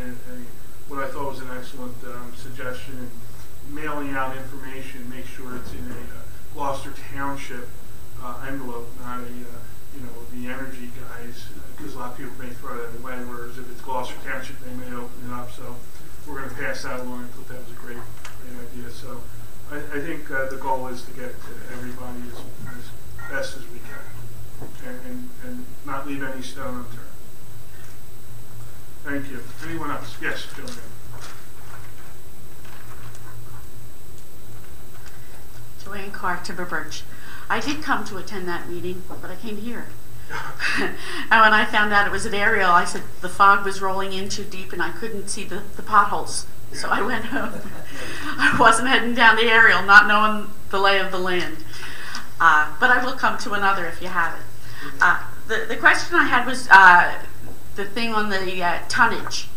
what I thought was an excellent suggestion in mailing out information. Make sure it's in a Gloucester Township envelope, not a the energy guys, because a lot of people may throw that away, whereas if it's Gloucester Township, they may open it up. So we're going to pass that along. I thought that was a great idea. So I think the goal is to get it to everybody as best as we can, and not leave any stone unturned. Thank you. Anyone else? Yes, Joanne. Joanne Carr, Timber Birch. I did come to attend that meeting, but I came here. And when I found out it was an aerial, I said the fog was rolling in too deep and I couldn't see the potholes. So I went home. I wasn't heading down the aerial, not knowing the lay of the land. But I will come to another if you have it. The question I had was the thing on the tonnage.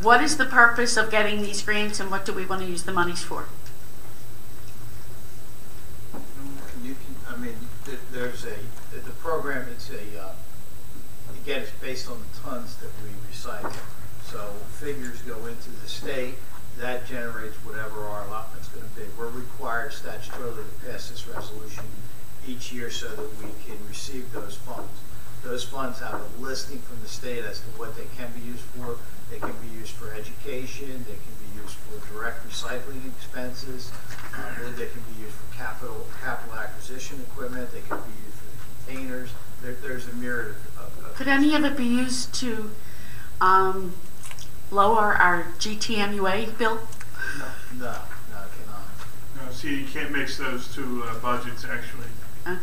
What is the purpose of getting these grants and what do we want to use the monies for? There's the program. It's again, it's based on the tons that we recycle. So figures go into the state that generates whatever our allotment's going to be. We're required statutorily to pass this resolution each year so that we can receive those funds. Those funds have a listing from the state as to what they can be used for. They can be used for education. They can be used for direct recycling expenses. They can be used for capital acquisition equipment. They can be used for the containers. There's a myriad of Could any of it be used to lower our GTMUA bill? No, it cannot. No, see, you can't mix those two budgets, actually. Okay.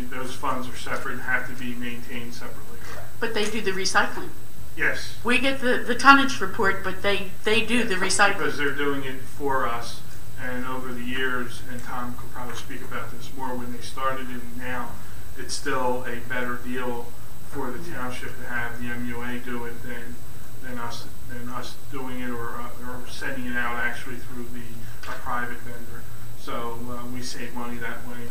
Those funds are separate and have to be maintained separately. But they do the recycling. Yes. We get the tonnage report, but they do the recycling. Because they're doing it for us, and over the years, and Tom could probably speak about this more, when they started it and now, it's still a better deal for the township to have the MUA do it than us doing it or sending it out actually through a private vendor. So we save money that way,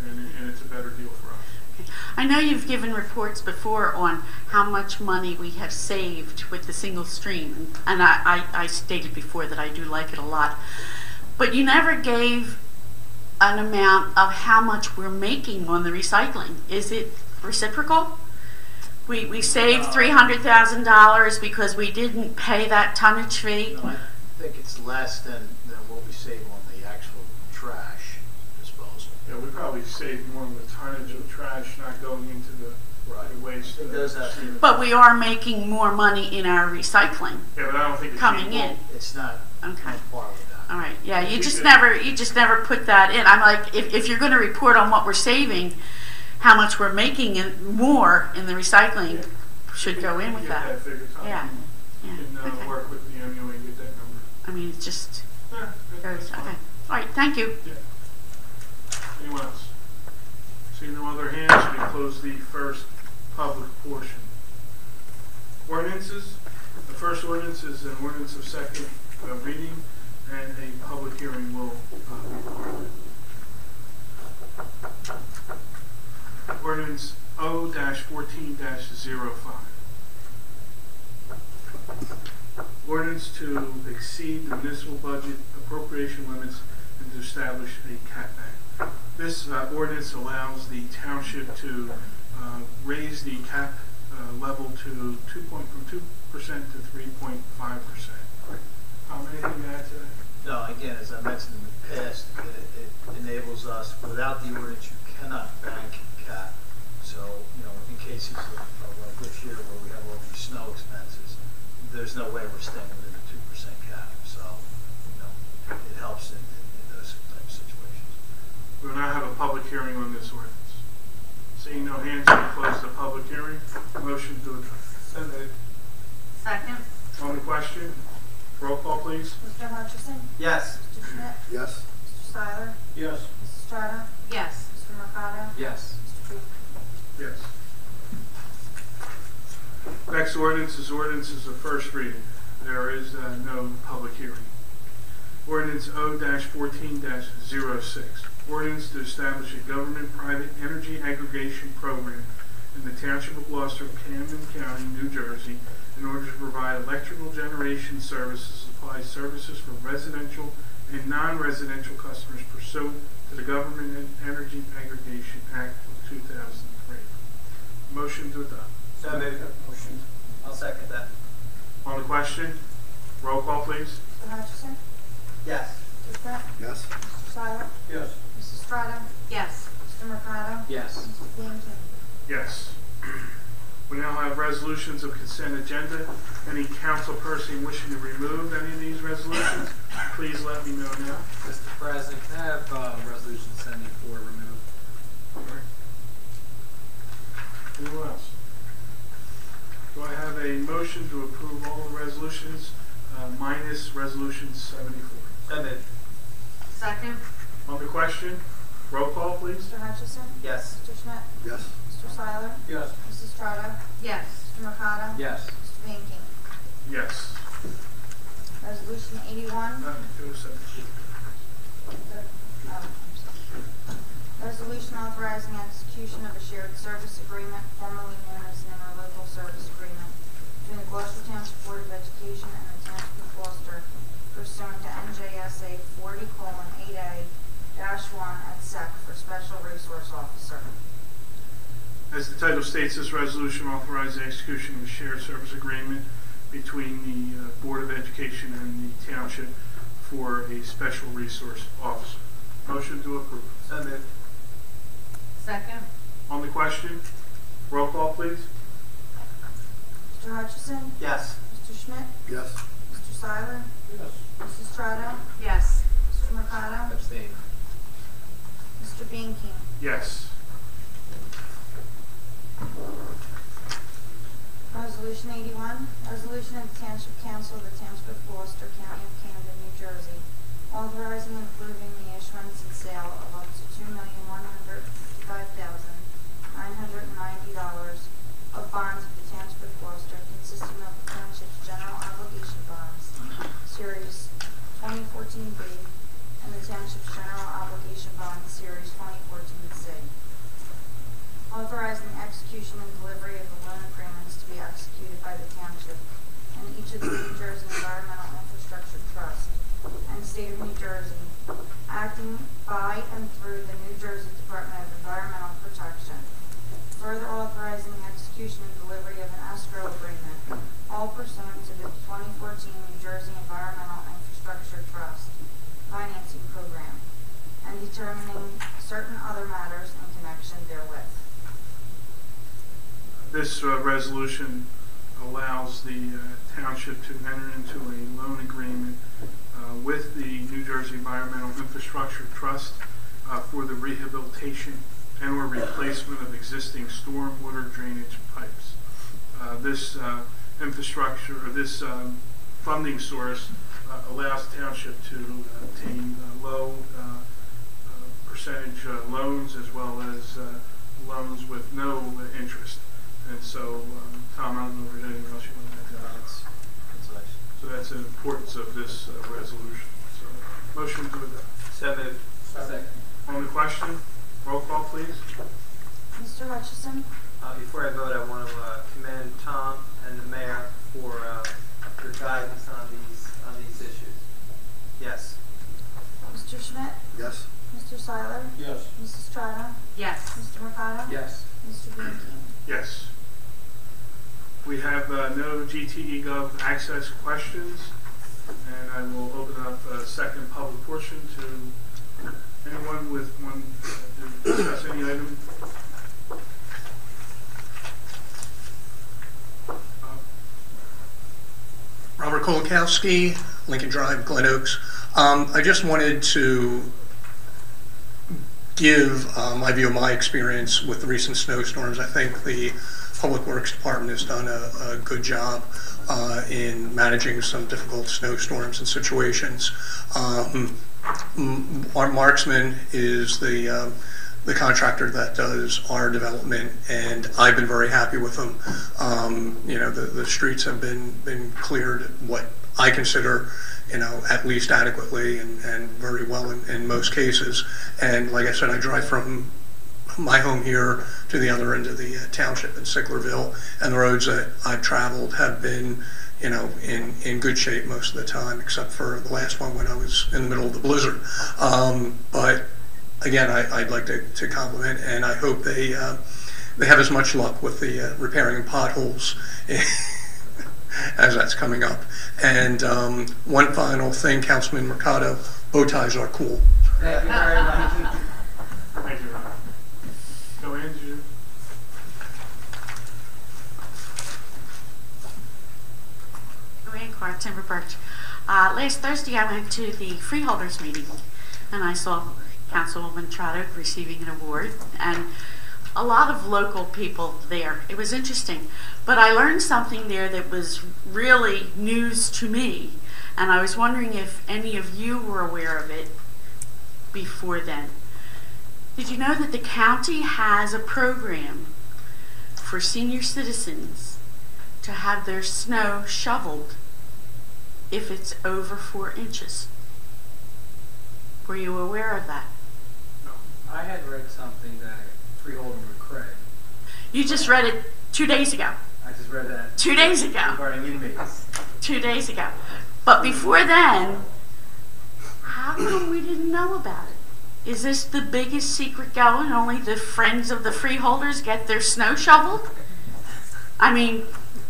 and it's a better deal for us. I know you've given reports before on how much money we have saved with the single stream, and I stated before that I do like it a lot. But you never gave an amount of how much we're making on the recycling. Is it reciprocal? We saved $300,000 because we didn't pay that tonnage fee? No, I think it's less than what we save on the actual trash disposal. Yeah, we probably saved more on the tonnage of trash not going into the waste. It does have to. But we are making more money in our recycling. Yeah, but I don't think it's coming in. It's not. Okay. Part of that. All right. Yeah, you just never put that in. I'm like, if you're going to report on what we're saving, how much we're making more in the recycling should go in with that. Yeah. You can work with the MUA and get that number. I mean, it just goes. Okay. All right. Thank you. Yeah. Anyone else? Seeing no other hands, we close the first public portion. Ordinances. The first ordinance is an ordinance of second reading, and a public hearing will be required. Ordinance O-14-05. Ordinance to exceed the municipal budget appropriation limits and to establish a cap bank. This ordinance allows the township to raise the cap level to from 2% to 3.5%. Anything to add to that? No, again, as I mentioned in the past, it enables us, without the ordinance, you cannot bank cap. So, in cases of like this year where we have all these snow expenses, there's no way we're staying within the 2% cap. So, it helps in those type of situations. We will now have a public hearing on this ordinance. Seeing no hands, we close the public hearing. Motion to adopt. Second. On the question? Roll call, please. Mr. Hutchison? Yes. Mr. Schmidt? Yes. Mr. Seiler? Yes. Mrs. Strata? Yes. Mr. Mercado? Yes. Mr. Booth? Yes. Next ordinance is a first reading. There is no public hearing. Ordinance O-14-06. Ordinance to establish a government-private energy aggregation program in the Township of Gloucester, Camden County, New Jersey, in order to provide electrical generation services, supply services for residential and non-residential customers pursuant to the Government Energy Aggregation Act of 2003. Motion to adopt. So moved. Motion. I'll second that. On the question, roll call, please. Mr. Hutchison? Yes. Mr. Schmidt? Yes. Mr. Seiler? Yes. Mrs. Strata? Yes. Mr. Mercado? Yes. Mr. Bianchi? Yes. We now have resolutions of consent agenda. Any council person wishing to remove any of these resolutions, please let me know now. Mr. President, can I have resolution 74 removed? Anyone else? Do I have a motion to approve all the resolutions minus resolution 74? So moved. Second. On the question, roll call, please. Mr. Hutchison? Yes. Mr. Schmidt? Yes. Mr. Seiler? Yes. Mrs. Strata? Yes. Mr. Mercado? Yes. Mr. Bianchi? Yes. Resolution 81. Resolution authorizing execution of a shared service agreement, formerly known as an interlocal service agreement, between the Gloucester Township Board of Education and the Township of Gloucester pursuant to NJSA 40:8A-1 at SEC for Special Resource Officer. As the title states, this resolution authorizes the execution of a shared service agreement between the Board of Education and the Township for a special resource officer. Motion to approve. So moved. Second. On the question, roll call, please. Mr. Hutchison? Yes. Mr. Schmidt? Yes. Mr. Seiler? Yes. Mrs. Strata? Yes. Mr. Mercado? Abstain. Mr. Bianchi? Yes. Resolution 81, resolution of the Township Council of the Township of Gloucester, County of Camden, New Jersey, authorizing and approving the issuance and sale of up to $2,155,990 of bonds of the Township of Gloucester, consisting of the Township's General Obligation Bonds, Series 2014B, and the Township's General Obligation Bonds, Series 2014C. Authorizing the execution and delivery of the loan agreements to be executed by the Township and each of the New Jersey Environmental Infrastructure Trust and State of New Jersey, acting by and through the New Jersey Department of Environmental Protection. Further authorizing the execution and delivery of an escrow agreement, all pursuant to the 2014 New Jersey Environmental Infrastructure Trust financing program, and determining certain other matters in connection therewith. This resolution allows the township to enter into a loan agreement with the New Jersey Environmental Infrastructure Trust for the rehabilitation and or replacement of existing stormwater drainage pipes. This infrastructure, or this funding source allows the township to obtain low percentage loans as well as loans with no interest. And so, Tom, I don't know if there's anything else you want to add to that. So that's the importance of this resolution. So, motion to adopt. So moved. Second. On the question, roll call, please. Mr. Hutchison? Before I vote, I want to commend Tom and the mayor for their guidance on these issues. Yes. Mr. Schmidt? Yes. Mr. Seiler? Yes. Mrs. Trotta? Yes. Mr. Mercado? Yes. Mr. Bianchini? Yes. We have no GTE Gov access questions, and I will open up a second public portion to anyone with one to discuss any item. Robert Kolakowski, Lincoln Drive, Glen Oaks. I just wanted to give my view of my experience with the recent snowstorms. I think the Public Works Department has done a good job in managing some difficult snowstorms and situations. Our Marksman is the contractor that does our development, and I've been very happy with them. The streets have been cleared what I consider, at least adequately and very well in most cases. And like I said, I drive from my home here to the other end of the township in Sicklerville, and the roads that I've traveled have been, in good shape most of the time, except for the last one when I was in the middle of the blizzard. But again, I'd like to compliment, and I hope they have as much luck with the repairing potholes as that's coming up. And one final thing, Councilman Mercado, bow ties are cool. Thank you very much. Thank you. Go ahead, Jim. Joanne Clark, Timber Birch. Last Thursday I went to the freeholders meeting, and I saw Councilwoman Trotta receiving an award, and a lot of local people there. It was interesting, but I learned something there that was really news to me, and I was wondering if any of you were aware of it before then. Did you know that the county has a program for senior citizens to have their snow shoveled if it's over 4 inches? Were you aware of that? I had read something that freeholder McCrae. You just read it 2 days ago. I just read that 2 days ago. regarding inmates. 2 days ago. But before then, how come we didn't know about it? Is this the biggest secret going? Only the friends of the freeholders get their snow shoveled? I mean,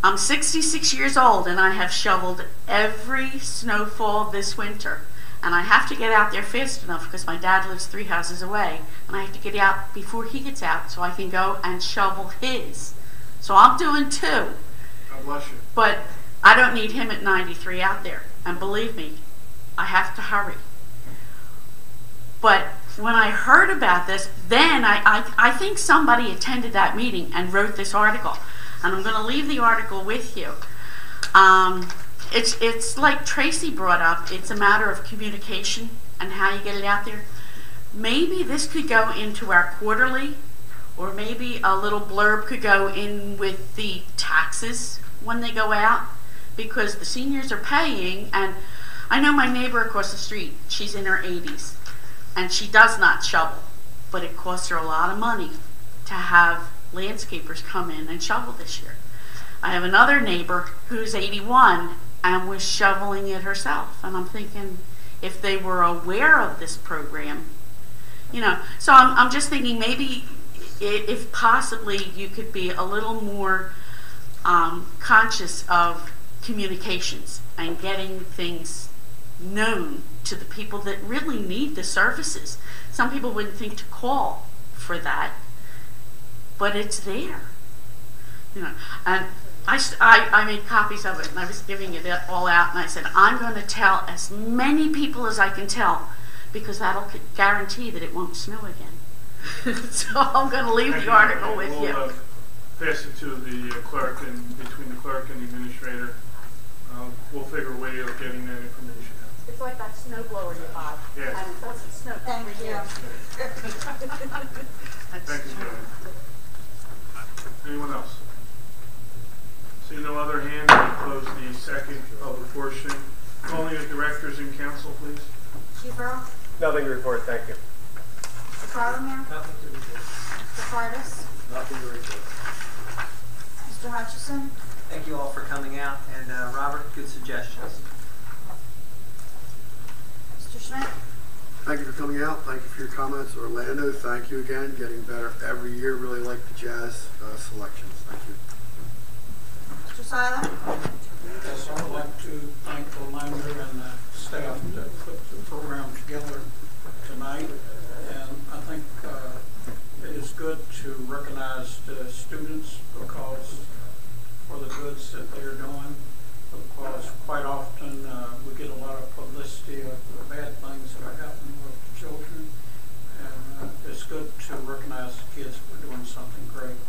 I'm 66 years old and I have shoveled every snowfall this winter. And I have to get out there fast enough because my dad lives 3 houses away. And I have to get out before he gets out so I can go and shovel his. So I'm doing 2. God bless you. But I don't need him at 93 out there. And believe me, I have to hurry. But when I heard about this, then I think somebody attended that meeting and wrote this article. And I'm going to leave the article with you. It's like Tracy brought up, it's a matter of communication and how you get it out there. Maybe this could go into our quarterly, or maybe a little blurb could go in with the taxes when they go out, because the seniors are paying. And I know my neighbor across the street, she's in her 80s, and she does not shovel, but it costs her a lot of money to have landscapers come in and shovel this year. I have another neighbor who's 81 and was shoveling it herself, and I'm thinking if they were aware of this program, so I'm just thinking maybe if possibly you could be a little more conscious of communications and getting things known to the people that really need the services. Some people wouldn't think to call for that, but it's there, and I made copies of it, and I was giving it all out, and I said, I'm going to tell as many people as I can tell, because that'll guarantee that it won't snow again. So I'm going to leave the article with you. Pass it to the clerk, and between the clerk and the administrator, we'll figure a way of getting that information out. It's like that snow blower you buy, yes. And it doesn't snow every year. Thank you, Joanne. Anyone else? Seeing no other hands, we'll close the second public portion. Calling the directors and council, please. Chief Earl? Nothing to report, thank you. Mr. Carlin? Nothing to report. Mr. Fardas? Nothing to report. Mr. Hutchison? Thank you all for coming out, and Robert, good suggestions. Mr. Schmidt? Thank you for coming out. Thank you for your comments. Orlando, thank you again. Getting better every year. Really like the jazz selections. Thank you. Mr. Seiler? Yes, I would like to thank Orlando and the staff that put the program together tonight. And I think it is good to recognize the students because for the goods that they're doing, because quite often we get a lot of publicity of the bad things that are happening with the children, and it's good to recognize the kids for doing something great.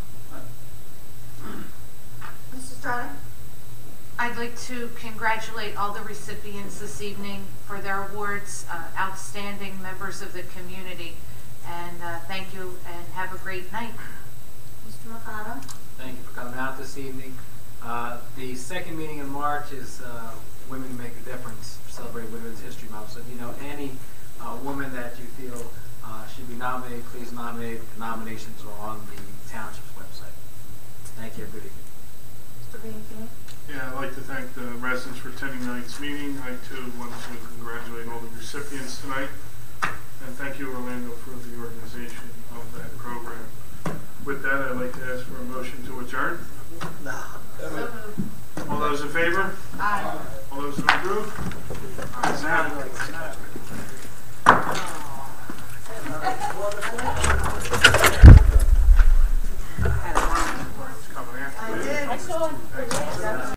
Mrs. Trotter? I'd like to congratulate all the recipients this evening for their awards, outstanding members of the community, and thank you and have a great night. Mr. Mercado? Thank you for coming out this evening. The second meeting in March is Women Make a Difference, celebrate Women's History Month. So if you know any woman that you feel should be nominated, please nominate. The nominations are on the township's website. Thank you. Good evening. Mr. Greenfield? Yeah, I'd like to thank the residents for attending tonight's meeting. I too want to congratulate all the recipients tonight. And thank you, Orlando, for the organization of that program. With that, I'd like to ask for a motion to adjourn. All those in favor? Aye. All those who approve? Ayes have it. I did. I saw it.